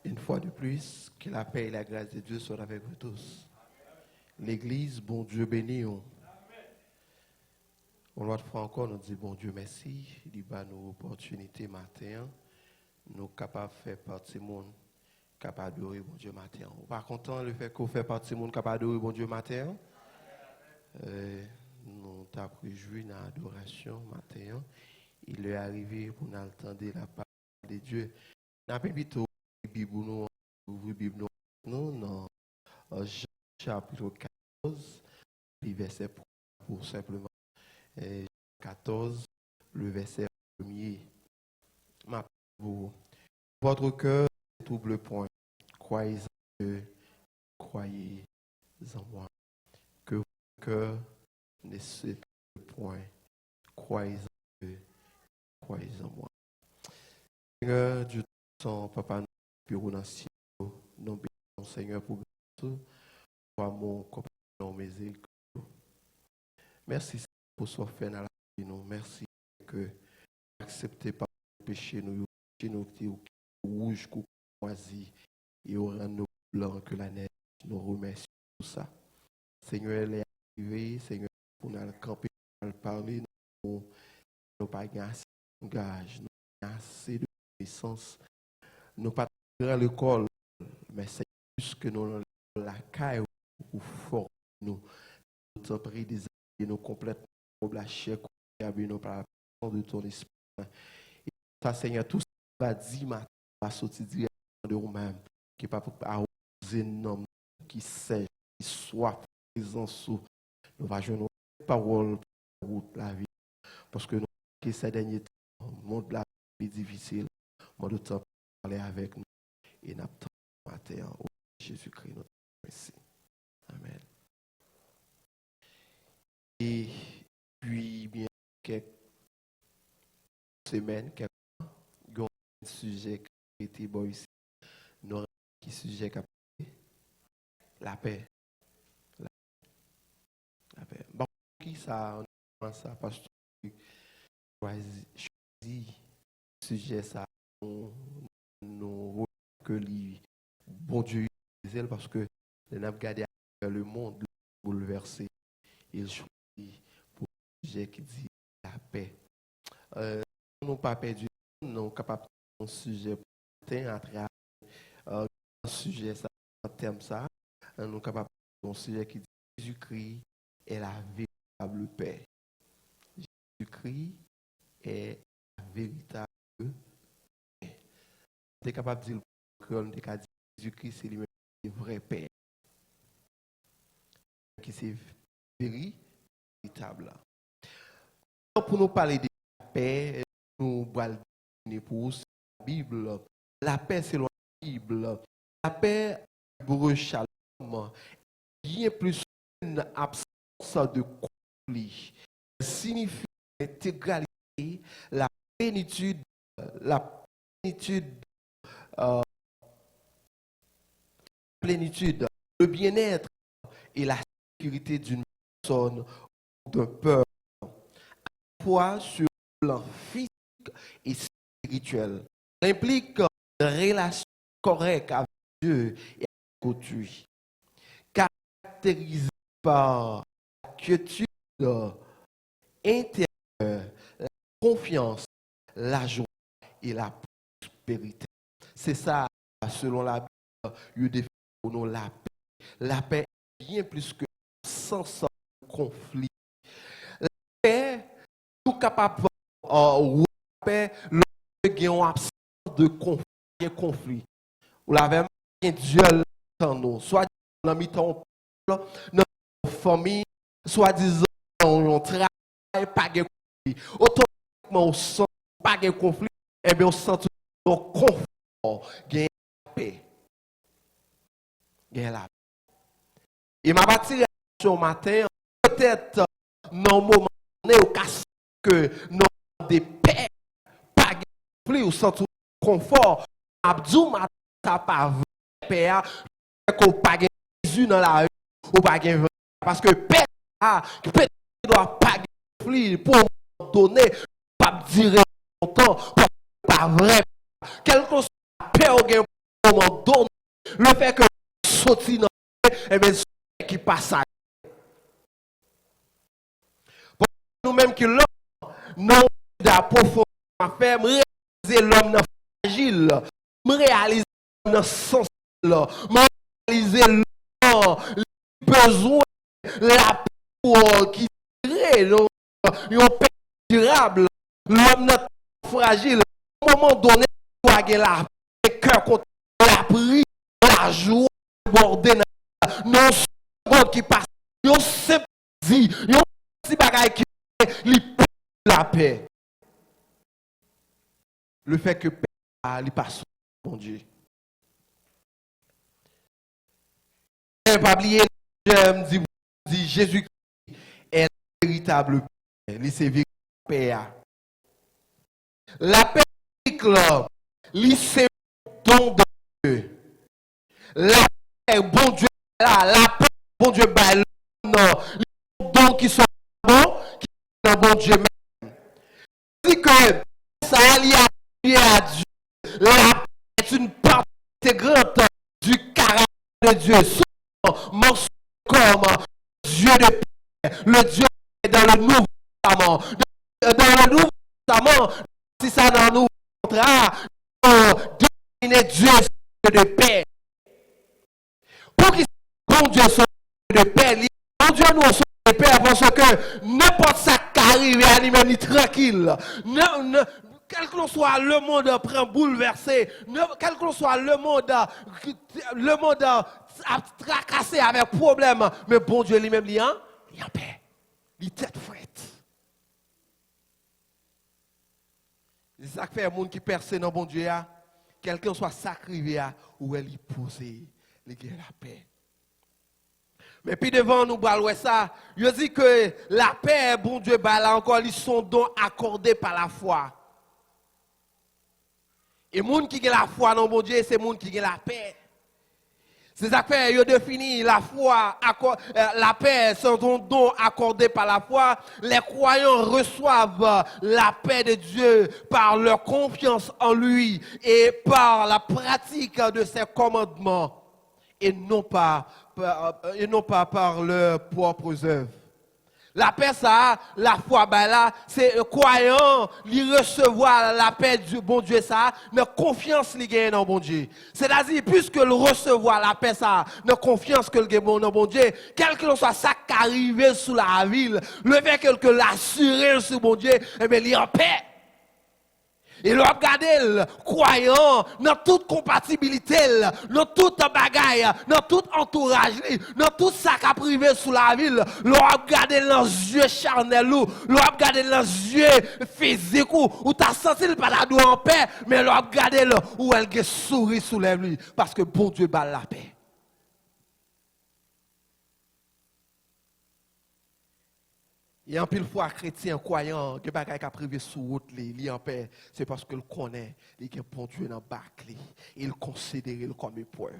Speaker 6: Une fois de plus, que la paix et la grâce de Dieu soient avec vous tous. L'Église, bon Dieu béni. On l'autre fois encore, nous dit bon Dieu merci. Il va nous opportunité matin. Nous capables de faire partie du monde, capables d'adorer bon Dieu matin. On pas content le fait qu'on fait partie du monde capable d'adorer bon Dieu matin. Nous t'avons réjoui dans l'adoration matin. Il est arrivé pour nous entendre la parole de Dieu. Nous avons plutôt Bible nous ouvrir Bible nous dans Jean chapitre 14, le verset pour simplement 14, le verset 1er. Votre cœur ne trouble point. Croyez en Dieu, croyez en moi. Que votre cœur ne se trouble point. Croyez en Dieu, croyez en moi. Seigneur, Dieu, son papa, nous bureau dans le ciel, nous bénissons Seigneur pour tout, pour mon compagnon, mes églises. Merci pour ce fait dans la vie, nous. Merci que acceptez pas le péché, nous rouge, moisi, et au rang nous blanc que la neige, nous remercions pour ça. Seigneur, elle est arrivée, Seigneur, pour nous camper, pour nous parler, nous n'avons pas assez de langage, nous n'avons pas assez de connaissances, nous n'avons pas à l'école, mais c'est plus que nous la caille ou fort, nous avons pris des années, nous complètement la chair, nous par la puissance de ton esprit. Et ça, Seigneur, tout ça va dire, va sortir directement de nous-mêmes, qui n'est pas pour arroser nous, qui sèche, qui soit présent sous. Nous allons jouer nos paroles pour la route de la vie. Parce que nous, qui ces derniers temps, le monde de la vie est difficile, le monde de temps pour parler avec nous. Et nous attendons matin au Jésus-Christ, notre Messie. Amen. Et puis, bien, quelques semaines, quelques mois, il y a un sujet qui a été bon ici. Nous avons un sujet qui a été la paix. La paix. Bon, qui ça, on commence ça parce que choisi le sujet, ça, nous que lui, bon Dieu, parce que nous avons regardé le monde bouleversé. Il choisit pour un sujet qui dit la paix. Nous n'avons pas perdu, nous sommes capables de un sujet à travers un sujet, ça, un thème, ça. Nous sommes capables de un sujet qui dit Jésus-Christ est la véritable paix. Jésus-Christ est la véritable paix. Tu es capable de dire que Jésus-Christ c'est lui-même la vraie paix. Qui c'est véritable. Pour nous parler de la paix, nous allons pour la Bible. La paix, c'est la Bible. La paix, pour Shalom, bien plus une absence de conflit. Elle signifie l'intégralité, la plénitude, le bien-être et la sécurité d'une personne ou d'un peuple, à la fois sur le plan physique et spirituel. Elle implique une relation correcte avec Dieu et avec autrui, caractérisée par la quiétude intérieure, la confiance, la joie et la prospérité. C'est ça, selon la Bible, il définit pour nous la paix. La paix est bien plus que l'absence de conflit. La paix, tout capable de la paix, lorsque il y a une absence de conflit. Ou la même Dieu dans nous, soit dans notre famille, soit disant dans notre travail, pas de conflit. Automatiquement, on sent pas de conflit, et bien on sent tout le confort, gain la paix. Gain la paix. Et ma bâtie ce matin, peut-être dans le moment donné, au cas que nous avons des paix, pas de conflit, ou sent tout le confort, Abdou matin, ça pas vrai paix, qu'on pas de Jésus dans la rue, ou pas de vrai. Parce que paix, peut-être doit pas de conflit pour donner, pas dire longtemps, pas vrai. Quel que soit la paix au gain pour moment donné, le fait que sorti dans la paix, et bien, c'est qui passe à pour nous-mêmes qui l'homme, nous d'approfondir à faire, réaliser l'homme fragile, réaliser l'homme sensible, réaliser l'homme, les besoins, la paix qui crée, une paix durable, l'homme fragile, à un moment donné, il doit avoir la paix, cœur contre la prière, la joie, bordée, non seconde qui passe, yon simple dit, yon petit bagay qui la paix. Le fait que paix, il passe, mon Dieu. Ne pas oublier, je dis Jésus-Christ est la véritable paix. C'est véritable paix. La paix, c'est don de Dieu. La paix, bon Dieu, la paix, bon Dieu, non, les dons qui sont bons, qui sont bon Dieu même. Si que ça allie à Dieu, la paix est une part intégrante du caractère de Dieu. Son morceau comme le Dieu dans le Nouveau Testament. Dans le Nouveau Testament, si ça dans nous contrat, déterminer Dieu de paix. Pour qu'il soit bon Dieu soit de paix, bon Dieu nous soit de paix parce que n'importe ça qui arrive à lui-même, il est tranquille. Quel que soit le monde prend bouleversé, quel que soit le monde a tracassé avec problème, mais bon Dieu lui-même, il est en paix. Il est tête frette. C'est ça qui fait un monde qui perce dans bon Dieu, quelqu'un soit sacrifié ou elle y posé, il y a la paix. Mais puis devant nous, ça, il dit que la paix, bon Dieu, là encore, ils sont donc accordés par la foi. Et les gens qui ont la foi dans bon Dieu, c'est les gens qui ont la paix. C'est ça que il définit la foi, la paix, c'est un don accordé par la foi. Les croyants reçoivent la paix de Dieu par leur confiance en lui et par la pratique de ses commandements et non pas par leurs propres œuvres. La paix, ça, la foi, c'est le croyant, il recevoir la paix du bon Dieu, ça, mais confiance qu'il gagne dans bon Dieu. C'est-à-dire, puisque le recevoir la paix, ça, mais confiance que le gagne dans bon Dieu, quel que soit ça qui arrive sous la ville, le fait que l'assurer sur bon Dieu, eh bien, il est en paix. Et le regarder le croyant dans toute compatibilité, dans toute bagaille, dans tout entourage, dans tout ça qui a privé sous la ville, le regarder dans les yeux charnels, le regarder dans les yeux physiques, où tu as senti le paradou en paix, mais le regarder où elle sourit sous lui, parce que bon Dieu bat la paix. Il y a un pile fois chrétien, croyant, que bagay qui a privé sous route, il est en paix, c'est parce qu'il connaît, il est bon Dieu dans le bac, il considère comme épreuve.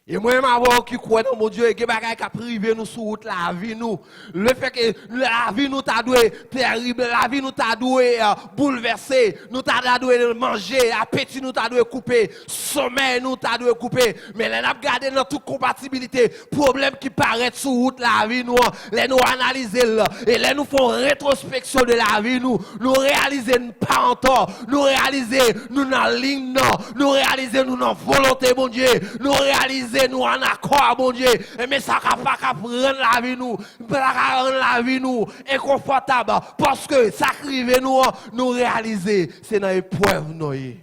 Speaker 6: Et moi, je qui crois dans mon Dieu, il y a des choses qui privé nous sous route, la vie nous. Le fait que la vie nous t'a doué terrible, la vie nous t'a doué bouleversé, nous t'a doué manger, appétit nous t'a doué couper, sommeil nous t'a doué couper. Mais là, nous regardons dans toute compatibilité, problème qui paraît sous route, la vie nous, les nous analyser et là nous font rétrospection de la vie nous réaliser pas en tort, nous réaliser nous dans ligne, nous réaliser nous dans volonté, mon Dieu, nous réaliser nous en accord, mon Dieu, mais ça ne va pas rendre la vie nous, rendre la vie nous inconfortable, parce que ça arrive nous réaliser, c'est dans l'épreuve nous. Et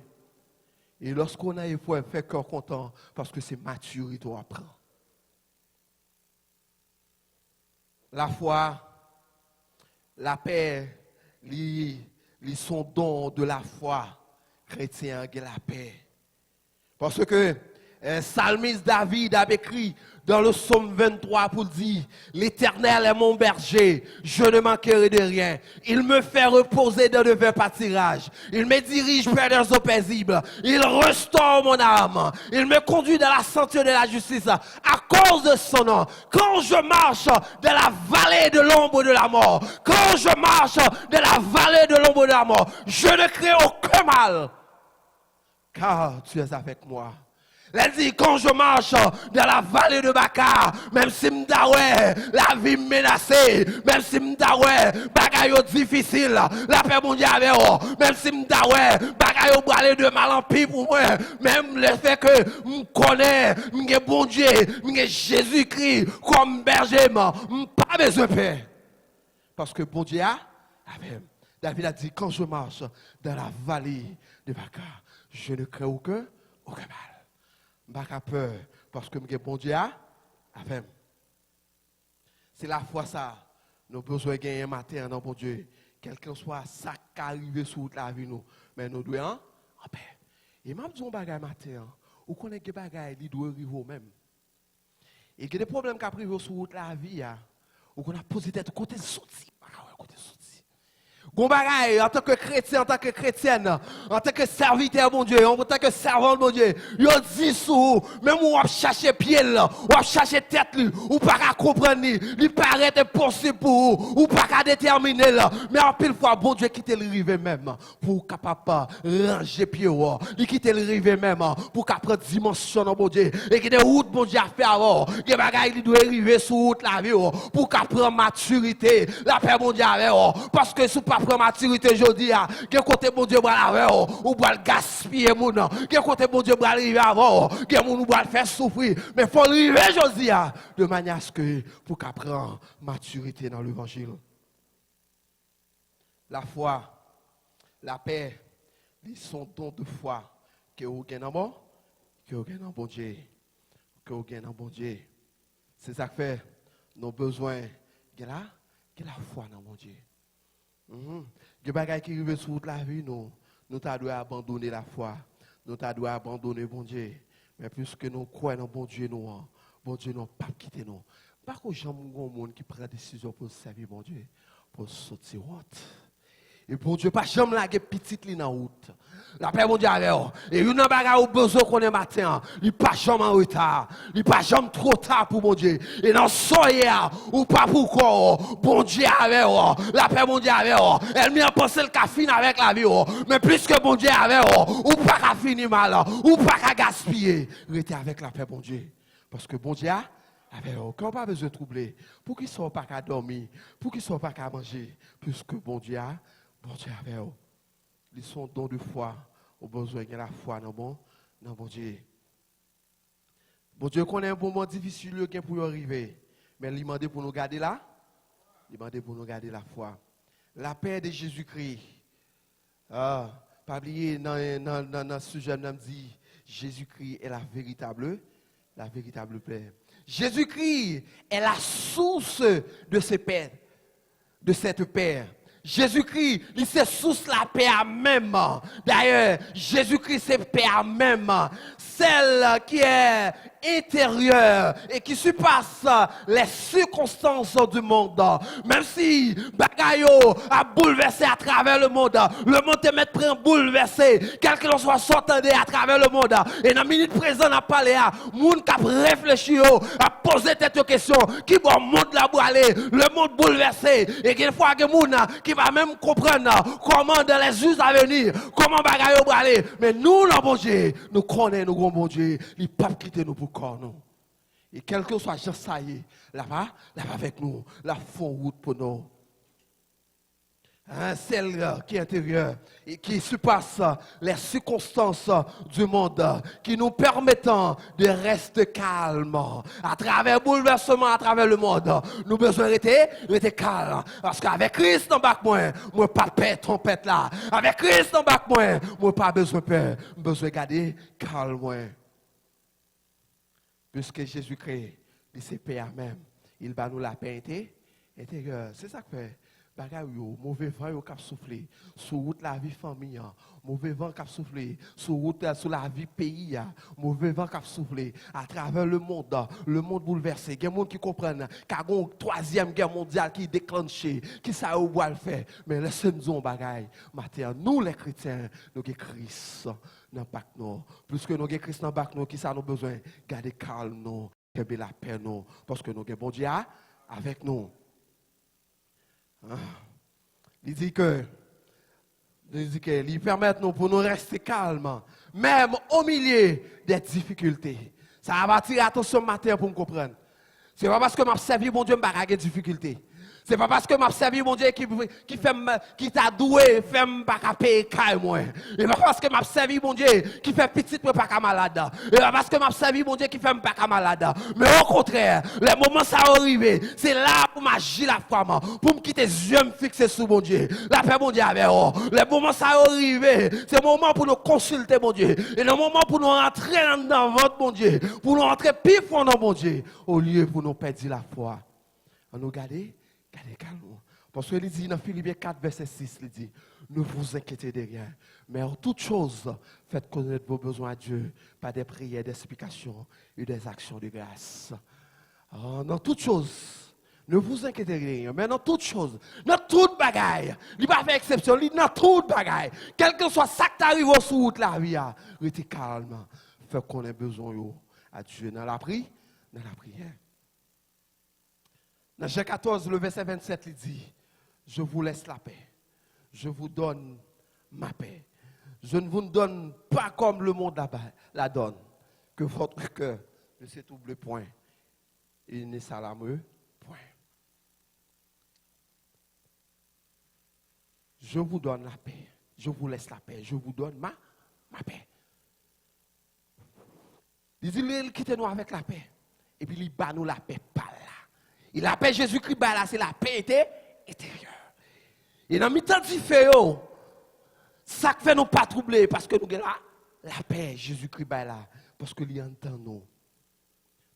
Speaker 6: lorsqu'on a l'épreuve, fait cœur content, parce que c'est maturité à apprendre. La foi, la paix, ils sont dons de la foi chrétien qui la paix. Parce que Psalmiste David a écrit dans le psaume 23 pour dire, l'Éternel est mon berger, je ne manquerai de rien. Il me fait reposer dans de verts pâtirages. Il me dirige vers des eaux paisibles. Il restaure mon âme. Il me conduit dans la sentière de la justice à cause de son nom. Quand je marche dans la vallée de l'ombre de la mort, quand je marche dans la vallée de l'ombre de la mort, je ne crains aucun mal, car tu es avec moi. Elle dit, quand je marche dans la vallée de Bakar, même si m'daoué, la vie menacée, même si m'daoué, bagayo difficile, la paix mondiale avec eux, même si m'daoué, bagayo bralé de mal en pis pour moi, même le fait que m'connais, m'ge bon Dieu, m'ge Jésus-Christ, comme berger, m'pas besoin de paix. Parce que bon Dieu a, David a dit, quand je marche dans la vallée de Bakar, je ne crains aucun mal. Je n'ai pas peur parce que mon bon Dieu a fait. C'est la foi ça. Nous avons besoin de gagner un matin dans bon Dieu. Quel que soit ça qui arrive sur la vie, mais nous devons en paix. Et même si on a un matin, ou qu'on a des bagages qui doivent arriver même. Et qu'il y a des problèmes qui arrivent sur la vie, ou qu'on a posé tête côté sorti. Gon bagaille, en tant que chrétien, en tant que chrétienne, en tant que serviteur, mon Dieu, en tant que servant, mon Dieu, yo dit sous, même ou on chercher pied là, ou chercher tête lui, ou pas qu'à comprendre lui, il paraît impossible pour vous, ou pas qu'à déterminer là, mais en pile fois, bon Dieu quitte le rive même, pour capable ranger pied ou, il quitte le rive même, pour qu'à prendre dimension, mon Dieu, et qu'il y a des routes, mon Dieu, à faire avant, des bagaille, il doit arriver sur route la vie, pour qu'à prendre maturité, la paix, mon Dieu, avec, parce que si pas prendre maturité, je dis, quel côté mon Dieu va avec, ou va gaspiller mon nom, quel côté mon Dieu va arriver avant, quel mon va faire souffrir, mais il faut arriver, je dis, de manière à ce que, pour qu'apprendre maturité dans l'évangile. La foi, la paix, ils sont dons de foi que vous gagnez bon, que vous gagnez bon Dieu, que vous gagnez bon Dieu. C'est ça que fait nos besoins, que la foi dans mon Dieu. Des bagages qui arrivent sur toute la vie, nous devons abandonner la foi. Nous devons abandonner bon Dieu. Mais puisque nous croyons dans bon Dieu, bon Dieu n'a pas quitté nous. Par contre, j'aime un monde qui prend des décisions pour servir bon Dieu, pour sortir route. Et bon Dieu, pas jamais la petite ligne en route. La paix, mon Dieu, avec vous. Et une bagarre au besoin qu'on est matin, il pas jamais en retard. Il pas jamais trop tard pour mon Dieu. Et dans soyez ou pas pourquoi, bon Dieu avec vous. La paix, mon Dieu, avec vous. Elle m'y a pensé le cas fin avec la vie. Mais puisque bon Dieu avec vous, ou pas qu'à finir mal, ou pas qu'à gaspiller. Restez avec la paix, mon Dieu. Parce que bon Dieu, avec vous, quand on pas besoin de troubler, pour qu'ils ne soient pas qu'à dormir, pour qu'ils ne soient pas qu'à manger, puisque bon Dieu avec vous. Ils sont dons de foi, au besoin de la foi dans bon Dieu. Bon Dieu connaît un moment difficile pour y arriver, mais il demande pour nous garder là, il demande pour nous garder la foi. La paix de Jésus-Christ. Pas oublier dans ce sujet, on dit Jésus-Christ est la véritable paix. Jésus-Christ est la source de cette paix. Jésus-Christ, il se source la paix à même. D'ailleurs, Jésus-Christ, c'est paix à même. Celle qui est intérieure et qui surpasse les circonstances du monde. Même si Bagayo a bouleversé à travers le monde est maintenant bouleversé, quel que soit s'entendait à travers le monde. Et dans la minute présente, on a parlé à moun qui a réfléchi, a posé cette question, qui va le monde là pour aller, le monde bouleversé. Et qu'il faut que moun qui va même comprendre comment dans les jours à venir, comment Bagayo va aller. Mais nous, le bon Dieu, nous connaissons nous, bon Dieu, il ne peut pas quitter nous pour corps nous. Et quel que soit juste ça y est, là-bas avec nous, la fond route pour nous. Celle qui est intérieure et qui surpasse les circonstances du monde, qui nous permettent de rester calmes à travers le bouleversement, à travers le monde. Nous besoin de rester calmes. Parce qu'avec Christ en bas moi pas peur trompette là. Avec Christ en bas moi pas besoin de peur. Besoin de garder calme. Puisque Jésus-Christ, il s'est paix à même. Il va nous la paix intérieure. C'est ça que fait. Bagay yo, mauvais vent yo k'ap souffler sur route la vie famille, mauvais vent k'ap souffler sur route sur la vie pays, mauvais vent k'ap souffler à travers le monde bouleversé. Il y a des gens qui comprennent qu'il y a une troisième guerre mondiale qui est déclenchée, qui ça ou va le faire. Mais laissez-nous bagay. Matin, nous les chrétiens, nous avons Christ dans bac nous. Plus que nous avons Christ dans bac nous, qui ça nous besoin garder calme nous, garder la paix nous, parce que nous avons bon Dieu avec nous. Il dit que il permet nous pour nous rester calmes, même au milieu des difficultés. Ça va attirer attention matin pour me comprendre. Ce n'est pas parce que m'a servi mon Dieu m'a des difficultés. Ce n'est pas parce que m'a servi mon Dieu qui t'a doué, fait pas qu'à payer caille moi. Et pas parce que m'a servi mon Dieu qui fait petit pas qu'à malade. Et pas parce que m'a servi mon Dieu qui fait pas qu'à malade. Mais au contraire, les moments ça arrivé, c'est là pour m'agir la femme, pour me quitter les yeux me fixer sur mon Dieu. La paix mon Dieu avec vous. Les moments ça arrivé, c'est le moment pour nous consulter mon Dieu. Et le moment pour nous rentrer dans votre mon Dieu, pour nous rentrer plus fond dans mon Dieu, au lieu pour nous perdre la foi. On nous garder calme. Parce qu'il dit dans Philippiens 4, verset 6, il dit, ne vous inquiétez de rien, mais en toute chose, faites connaître vos besoins à Dieu par des prières, des explications et des actions de grâce. Dans toute chose, ne vous inquiétez de rien, mais dans toute chose, dans toute bagaille. Il pas fait exception, il dans toute bagaille. Quel que soit ça qui t'arrive sur route la vie, restez calme. Fait qu'on ait besoin à Dieu dans la prière. Dans Jean 14, le verset 27, il dit, je vous laisse la paix. Je vous donne ma paix. Je ne vous donne pas comme le monde la donne. Que votre cœur ne s'étrouble point et ne s'alarme point. Je vous donne la paix. Je vous laisse la paix. Je vous donne ma paix. Il dit, il quitte nous avec la paix. Et puis il bat nous la paix par là. Et la paix Jésus-Christ, là, c'est la paix intérieure. Et dans le temps de fait, ça fait nous pas troubler parce que nous avons la paix Jésus-Christ là. Parce que il entend nous.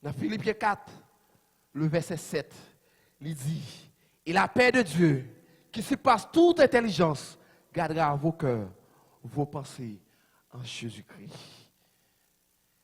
Speaker 6: Dans Philippiens 4, le verset 7, il dit, et la paix de Dieu, qui surpasse toute intelligence, gardera vos cœurs, vos pensées en Jésus-Christ.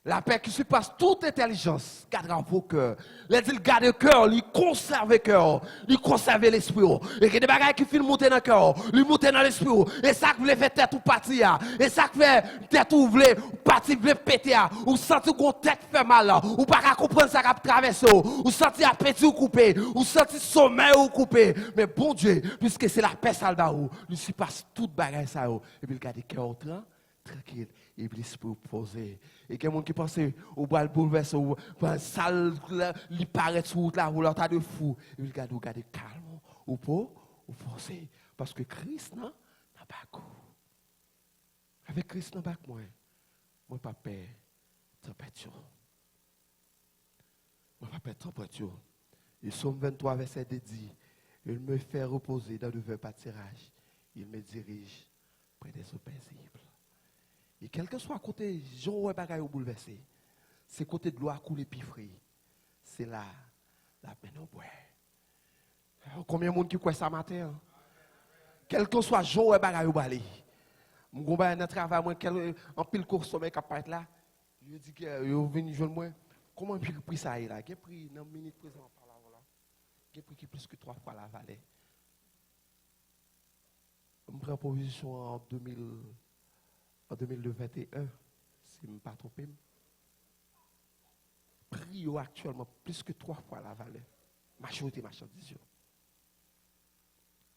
Speaker 6: La paix qui surpasse toute intelligence, gardera vos cœurs. Il garde le cœur, il conserve le cœur, il conserve l'esprit. Et que des bagages qui filent monter dans le cœur, il monte dans l'esprit. Et ça qui veut faire tête ou partir. Et ça qui fait tête ou veut partir, veut péter. Ou sentir qu'on tête fait mal. Ou pas comprendre ça qui traverse. Ou sentir appétit ou coupé. Ou sentir sommeil ou coupé. Mais bon Dieu, puisque c'est la paix salvaou, il surpasse toute bagaille ça. Et puis il garde le cœur tranquille. Et puis l'esprit posé. Et quelqu'un qui pense au bras le bouleverser, ou sale, il paraît sur route là, ou l'autre de fou. Et puis regarde calme, ou posé. Parce que Christ n'a pas goût. Avec Christ n'a pas moi. Moi pas peur température. Moi pas peur température. Et Somme 23 verset 2 dit, il me fait reposer dans le vert pâturage. Il me dirige près des eaux paisibles. Et quel que soit côté, Jean bagaille au bouleversé, c'est côté de l'eau à couler pifré. C'est là, la peine au bois. Combien de monde qui croit ça matin? Hein? Quel que soit Jean bagaille au balai. Mon gars, dans travail, moi, en pile course sommeil qui apparaît là, je dis que vous venez joindre moi. Comment j'ai pris ça là? J'ai pris dans minute présent par là, voilà. J'ai pris plus que 3 fois la vallée. Je prends position en 2021, si je ne me pas trompé. Prix actuellement plus que 3 fois la valeur. Majorité marchandise.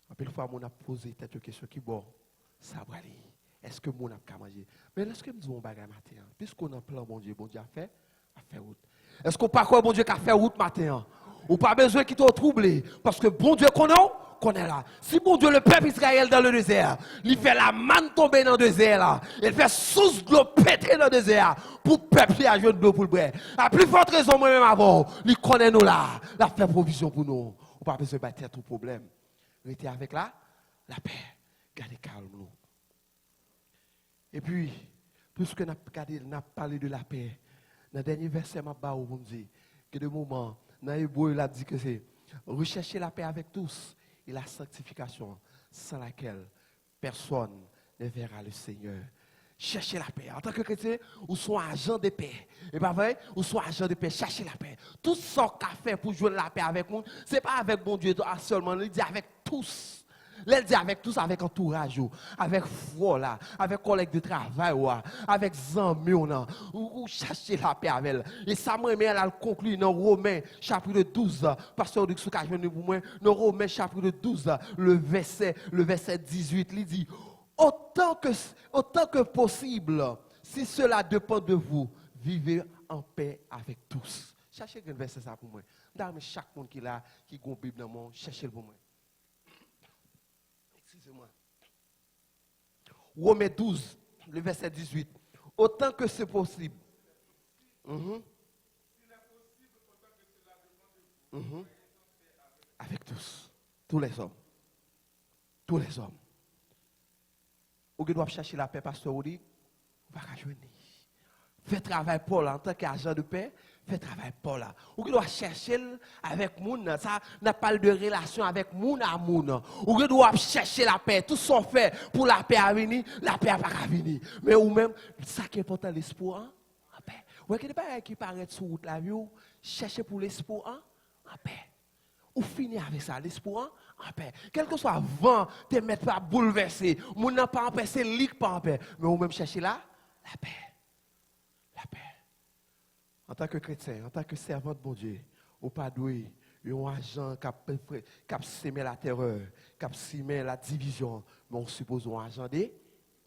Speaker 6: En plus, fois, on a posé cette question qui bon, ça va aller. Est-ce que mon a qu'à manger? Mais est-ce que nous disons bagarre matin? Puisqu'on a plein bon Dieu a fait route. Est-ce qu'on pas quoi bon Dieu qui a fait route matin? Ou pas besoin qu'il te trouble parce que bon Dieu connaît là. Si bon Dieu le peuple Israël dans le désert, il fait la manne tomber dans le désert là, il fait sous de l'eau péter dans le désert pour le peuple à jouer de l'eau pour le boire. À plus forte raison moi-même avant, il connaît nous là, il a fait provision pour nous. On pas besoin de battre tout problème. Restez avec la paix, gardez calme nous. Et puis, puisque nous avons parlé de la paix, dans le dernier verset, on dit que de moment, dans l'hébreu, il a dit que c'est rechercher la paix avec tous et la sanctification sans laquelle personne ne verra le Seigneur. Cherchez la paix. En tant que chrétien, ou soit agent de paix. Et pas vrai? Ou soit agent de paix. Cherchez la paix. Tout ce qu'on fait pour jouer la paix avec nous, ce n'est pas avec bon Dieu seulement, il dit avec tous. Il dit avec tous, avec entourage, avec foi, avec collègues de travail, avec amis, ou chercher la paix avec elle. Et ça, moi, elle a conclu dans Romains, chapitre 12, pasteur de Souka, je viens pour moi, dans Romains, chapitre 12, le verset 18, il dit, autant que possible, si cela dépend de vous, vivez en paix avec tous. Cherchez un verset ça pour moi. Dans chaque monde qui a une Bible dans mon, cherchez-le pour moi. Excusez-moi. Romains 12, le verset 18. Autant que c'est possible. Avec tous. Tous les hommes. Tous les hommes. Ou que doivent chercher la paix, pasteur Oudi, on va rejoindre. Fais travail pour là, en tant qu'agent de paix, fais travail pour là. Ou que doit chercher avec moun, ça n'a pas de relation avec moun à moun. Ou que doit chercher la paix, tout ce qu'on fait pour la paix à venir, la paix n'a pas à venir. Mais ou même, ça qui est important, l'espoir, en paix. Ou que des gens qui paraissent sur route la vie, chercher pour l'espoir, en paix. Ou finir avec ça, l'espoir, en paix. Quel que soit le vent, te mettre pas bouleversé. Moun n'a pas en paix, c'est lui qui pas en paix. Mais vous même cherchez là, la paix. La paix. En tant que chrétien, en tant que servant de bon Dieu, ou pas doué, un agent qui a sémé la terreur, qui a sémé la division, mais on suppose un agent de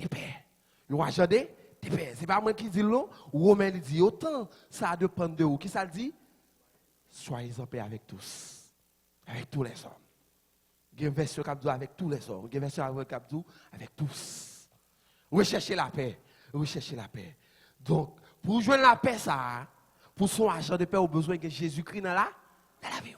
Speaker 6: paix. Un agent de paix. Ce n'est pas moi qui dis non, Romain dit autant ça dépend de vous. Qui ça le dit? Soyez en paix avec tous. Avec tous les hommes. Il y a une version qui dit avec tous les hommes. Il y a une version qui dit avec tous. Recherchez la paix. Recherchez la paix. Donc, pour jouer la paix, ça, pour son agent de paix, on a besoin de Jésus-Christ dans la vie.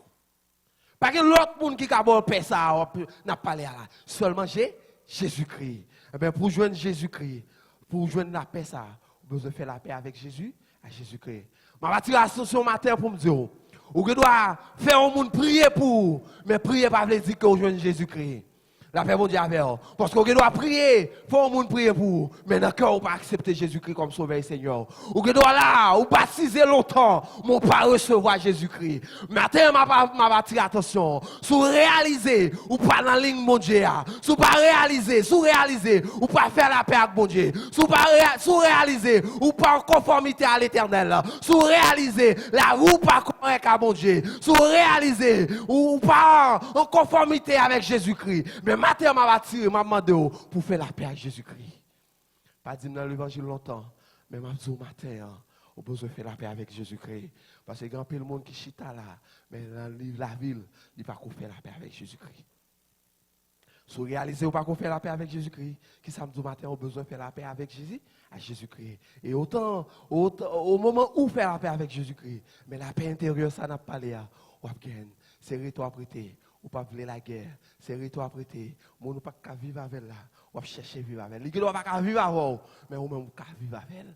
Speaker 6: Pas que l'autre monde qui a besoin de paix, ça, n'a pas parlé là. Seulement Jésus-Christ. Eh bien, pour joindre Jésus-Christ, pour joindre la paix, ça, on a besoin de faire la paix avec Jésus-Christ. Je vais tirer l'attention matin pour me dire, ou que doit faire un monde prier pour, mais prier pas veut dire que vous joignez Jésus-Christ. La paix, mon Dieu, avec vous. Parce qu'on doit prier, faut un monde prier pour, mais dans le cœur, on pas accepter Jésus-Christ comme sauveur et Seigneur. Ou que doit là, ou baptiser longtemps, mon pas recevoir Jésus-Christ. Matin, m'a tirer attention, sous réaliser, ou pas dans la ligne, mon Dieu, sous pas réaliser, ou pas faire la paix avec mon Dieu, sous réaliser, ou pas en conformité à l'éternel, sous réaliser, la roue pas correcte à mon Dieu, sous réaliser, ou pas en conformité avec Jésus-Christ. Mais matin, m'a tiré, m'a demandé pour faire la paix avec Jésus-Christ. Pas dire dans l'évangile longtemps, mais m'a dit au matin, on a besoin de faire la paix avec Jésus-Christ. Parce que il y a le monde qui chita là, mais dans la ville, il n'y a pas qu'on fait la paix avec Jésus-Christ. Si vous réalisez pas qu'on fait la paix avec Jésus-Christ, qui samedi matin, on a besoin de faire la paix avec Jésus-Christ. Et autant, au moment où faire la paix avec Jésus-Christ, mais la paix intérieure, ça n'a pas l'air. On va gagner. Serrez-toi prêter. Ou pas vouloir la guerre, serrez-toi prêter. Mon pas qu'à vivre avec là, ou chercher vivre avec. Il ne doit pas vivre avec, mais on même qu'à vivre avec.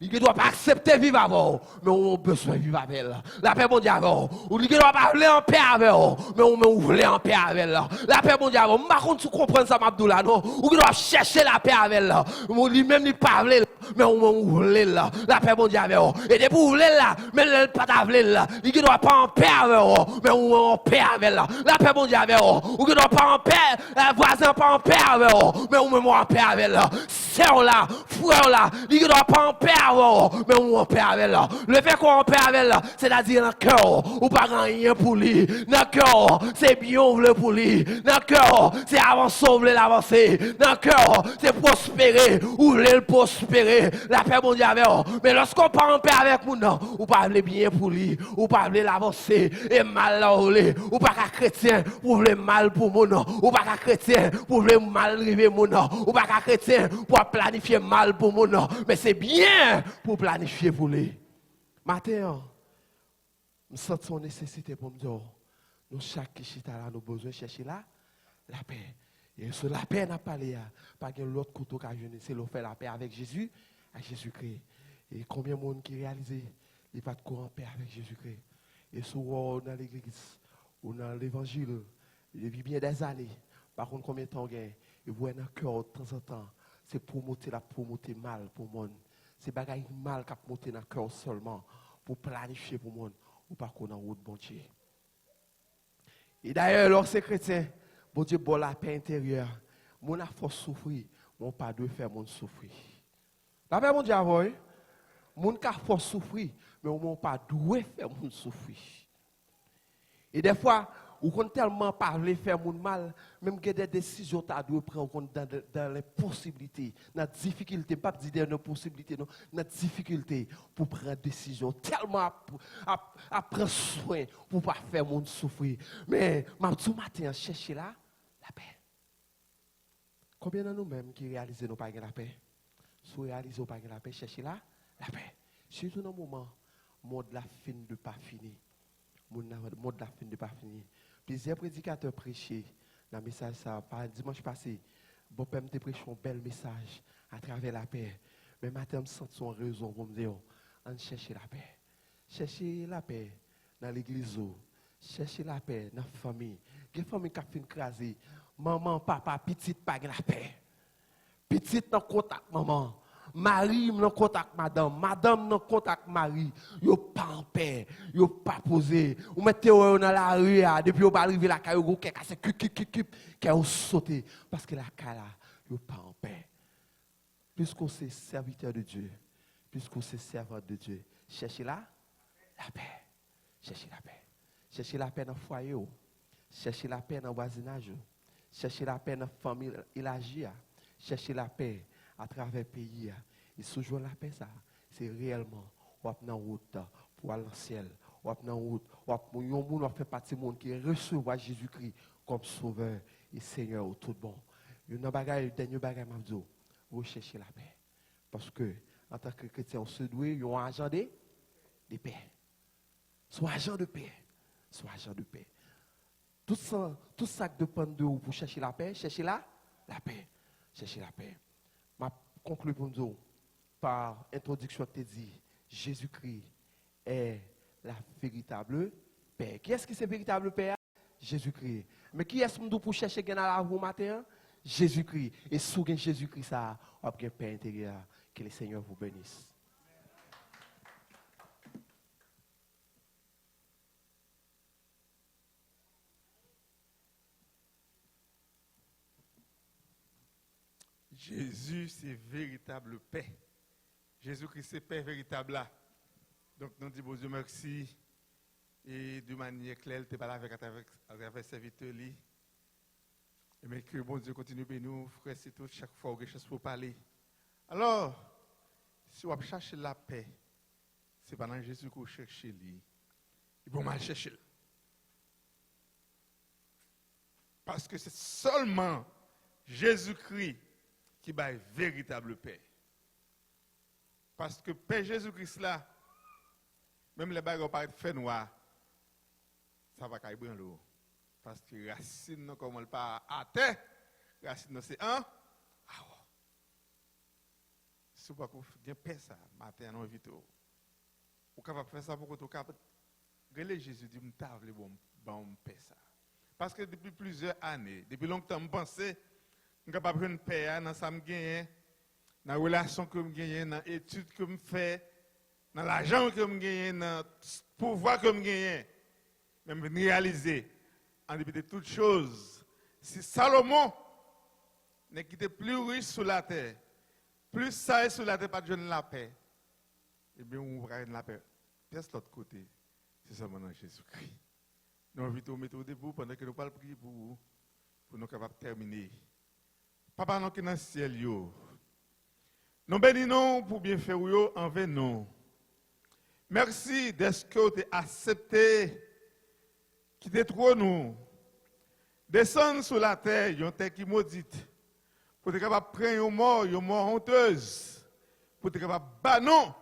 Speaker 6: Il ne doit pas accepter vivre avec, mais on a besoin de vivre avec. La paix mondiale avec. Ou il ne doit pas vouloir en paix avec, mais on même voulait en paix avec. La paix mondiale avec. Par contre, tu comprends ça, Abdoula, non? Ou il doit chercher la paix avec. Lui-même, il parle, mais on même voulait là. La paix mondiale avec. Et depuis vous voulez là, mais il ne pas t'avoir là. Il ne doit pas en paix avec, mais on en paix avec. La paix mondiale avec. Ou il ne doit pas en paix, voisin pas en paix avec, mais on même en paix avec. Sœur là, frère là, il ne doit pas en paix avec, mais on en paix avec. Le fait qu'on en paix avec, c'est-à-dire dans le cœur, ou pas rien pour lui. Dans le cœur, c'est bien ouvert pour lui. Dans le cœur, c'est avancer, ou l'avancer. Dans le cœur, c'est prospérer, ou le prospérer. La paix mondiale avec. Mais lorsqu'on part en paix avec nous, ou pas bien pour lui, ou pas l'avancer, et mal là, ou pas chrétien, pour le mal pour mon nom, ou pas chrétien, pour le mal arriver mon nom, ou pas chrétien, pour planifier mal pour mon nom. Mais c'est bien pour planifier pour lui. Matin, je sens son nécessité pour me dire, nous, chaque chita là, nous avons besoin de chercher la paix. Et sur la paix, n'a pas pas que l'autre couteau qu'a jeûné, c'est de faire la paix avec Jésus, avec Jésus-Christ. Et combien de monde qui réalise, il n'y a pas de courant en paix avec Jésus-Christ. Et souvent dans l'église, ou dans l'évangile, depuis bien des années, par contre, combien de temps gagne, et vous avez un cœur de temps en temps, c'est promoter mal pour le monde. C'est bagaille mal qui a monté dans le cœur seulement, pour planifier pour le monde, ou pas qu'on a en route, bon Dieu. Et d'ailleurs, lorsque c'est chrétien, bon Dieu, bon la paix intérieure, mon a force souffrir, mon pas de faire mon souffrir. La paix, mon Dieu, avant, mon a force souffrir, mais mon pas de faire mon souffrir. Et des fois, ou qu'on tellement parler faire mon mal, même que des décisions tu dois prendre dans les possibilités, dans la difficulté, pas dire dans les possibilités, non, dans la difficulté pour prendre décision, tellement à prendre soin pour pas faire mon souffrir. Mais tout matin chercher la paix. Combien de nous-mêmes qui réalisons nous pas la paix? Si nous réalisons pas la paix, chercher la paix. Surtout dans le moment, mode la fin de pas fini. Mode la fin de pas fini. Plusieurs prédicateurs prêchaient dans le message ça. Par dimanche passé, bon père me prêché un bel message à travers la paix. Mais maintenant, je sens son raison pour me dire, on cherche la paix. Chercher la paix dans l'église. Chercher la paix dans la famille. Il y a des familles qui ont fait écraser. Maman, papa, petite, pas la paix. Petite dans contact, maman. Marie nan contact madame, madame nan contact Marie, yo pas en paix, yo pas posé. Ou mettez dans la rue depuis yo pas arrivé la caille go quelqu'un c'est qui a sauté parce que la caille là, yo pas en paix. Puisqu'on c'est serviteur de Dieu, puisqu'on c'est servant de Dieu, cherchez la paix. Cherchez la paix. Cherchez la paix dans le foyer. Cherchez la paix dans le voisinage. Cherchez la paix dans la famille élargie. Cherchez la paix à travers le pays. Et toujours la paix, ça, c'est réellement, on va dans route pour aller dans le ciel. On va dans route, on va faire partie du monde qui reçoit Jésus-Christ comme sauveur et Seigneur tout bon. Il y a un dernier bagage, vous cherchez la paix. Parce que, en tant que chrétien, on se doit, il y a un agent de paix. Sois agent de paix. Sois agent de paix. Tout ça qui dépend de vous pour chercher la paix, cherchez la paix. Cherchez la paix. Je conclue pour nous par introduction qui dit Jésus-Christ est la véritable paix. Qui est-ce qui est véritable paix? Jésus-Christ. Mais qui est-ce que pour chercher dans la vous matin? Jésus-Christ. Et sous Jésus-Christ, ça, on a une paix intérieure. Que le Seigneur vous bénisse.
Speaker 4: Jésus, c'est véritable paix. Jésus-Christ, c'est paix véritable là. Donc, nous disons, bon Dieu, merci. Et de manière claire, tu parles avec le serviteur. Mais que bon Dieu continue de nous, frère, c'est tout, chaque fois, quelque chose pour parler. Alors, si on cherche la paix, c'est pendant Jésus qu'on cherche lui. Il faut mal chercher. Parce que c'est seulement Jésus-Christ qui bat véritable paix. Parce que paix Jésus-Christ là, même les bagages paraissent fait noir, ça va cailler l'eau. Parce que racine, comme on le parle à terre, racine c'est un. Si vous avez paix ça, matin, non, vite. Vous êtes capable de faire ça pour que vous capable de Jésus dit, je bon paix ça. Parce que depuis plusieurs années, depuis longtemps, je pensais que je suis capable de faire une paix dans ça que je gagne, dans la relation que je gagne, dans l'étude que je fais, dans l'argent que je gagne, dans le pouvoir que je gagne. Même réaliser, en dépit de toutes choses, si Salomon n'est quitté plus riche sur la terre, plus ça est sur la terre, pas de la paix, eh bien, on va la paix. Pièce l'autre côté, c'est seulement dans Jésus-Christ. Nous invitons mettre au debout pendant que nous parlons prier pour vous, pour nous capables de terminer. Papa, nous qui dans le ciel, nous bénissons pour bien faire envers nous. Merci d'être que tu as accepté, qui détruit nous, descendre sur la terre, une terre qui maudite, pour être capable de prendre une mort honteuse, pour être capable de bannir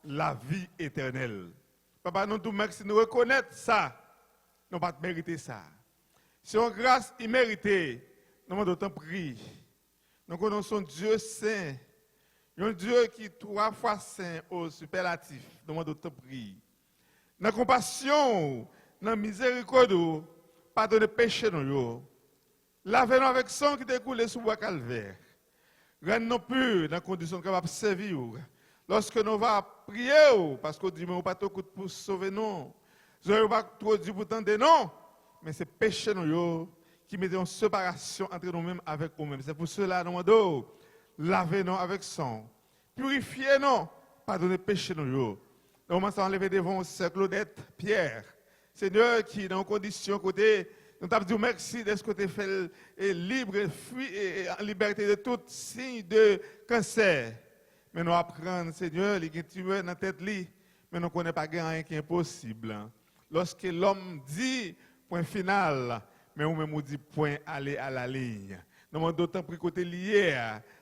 Speaker 4: la vie éternelle. Papa, nous te merci de nous reconnaître ça. Nous ne pas mériter ça. C'est une grâce imméritée. Nous demandons ton prix. Nous connaissons Dieu saint. Un Dieu qui est 3 fois saint au superlatif. Nous demandons ton prix. Dans la compassion, dans la miséricorde, pardonnez péché nous. Lavez-nous avec sang qui découle sous bois calvaire. Rends-nous purs dans la condition capable de servir. Lorsque nous allons prier, parce que nous n'avons pas tout pour sauver nous. Nous n'avons pas trop dit pour tenter non, mais c'est péché nous qui met en séparation entre nous-mêmes avec nous-mêmes. C'est pour cela que nous demandons, lavez-nous avec sang, purifiez-nous, pardonnez péché nous. Nous commençons à enlever devant Sœur Claudette Pierre, Seigneur qui dans condition côté, nous t'avons dit merci de ce que tu fait libre et en liberté de tout signe de cancer. Mais nous apprenons, Seigneur, les tumeurs dans la tête, mais nous ne connaissons pas rien qui est impossible. Lorsque l'homme dit point final, mais nous même dit point aller à la ligne. Nous avons d'autant pris côté lié.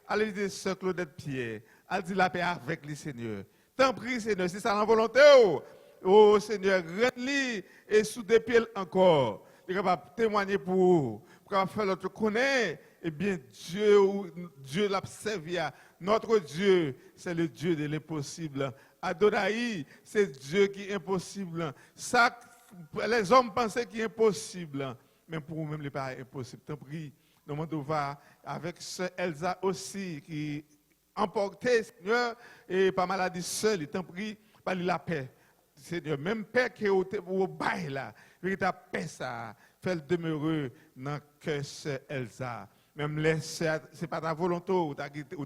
Speaker 4: Allez dire Sœur Claudette Pierre, allez dire la paix avec le Seigneur. Tant pis, Seigneur, si ça la volonté, oh Seigneur, rends-lui et sous des pieds encore. Il est capable de témoigner pour vous, pour faire l'autre connaître. Eh bien, Dieu l'a servi. Notre Dieu, c'est le Dieu de l'impossible. Adonai, c'est Dieu qui est impossible. Ça, les hommes pensaient qu'il est impossible, mais pour nous-mêmes, il n'est pas impossible. Tant pis, nous devons voir avec Sœur Elsa aussi, qui
Speaker 7: emporté, Seigneur, et par maladie seule, il t'en prie, par la paix. Seigneur, même paix qui est au bail là, véritable paix ça, fait demeurer dans le cœur de Elsa. Même ce n'est pas ta volonté ou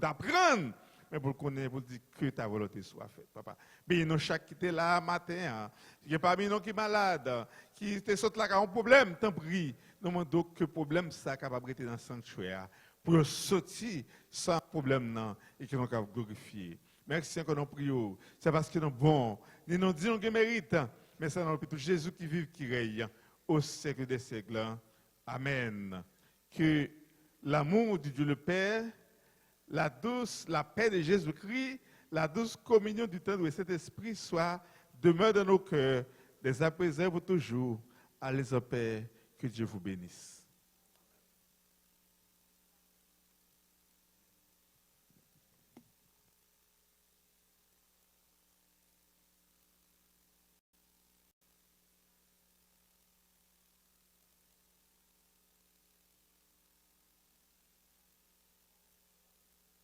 Speaker 7: d'apprendre, mais pour connaître, pour dire que ta volonté soit faite, papa. Mais nous, chaque qui était là matin, il y a parmi nous qui est malade, qui te saute là, qui a un problème, t'en prie. Nous demandons que le problème soit capable d'être dans le sanctuaire, pour sortir sans problème et que nous puissions glorifier. Merci que nous prions. C'est parce que nous sommes bons. Nous nous disons que nous méritons. Mais c'est dans le tout Jésus qui vit, qui règne au siècle des siècles. Amen. Que l'amour de Dieu le Père, la paix de Jésus-Christ, la douce communion du temps de cet esprit demeure dans nos cœurs, dès à présent pour toujours. Allez au Père, que Dieu vous bénisse.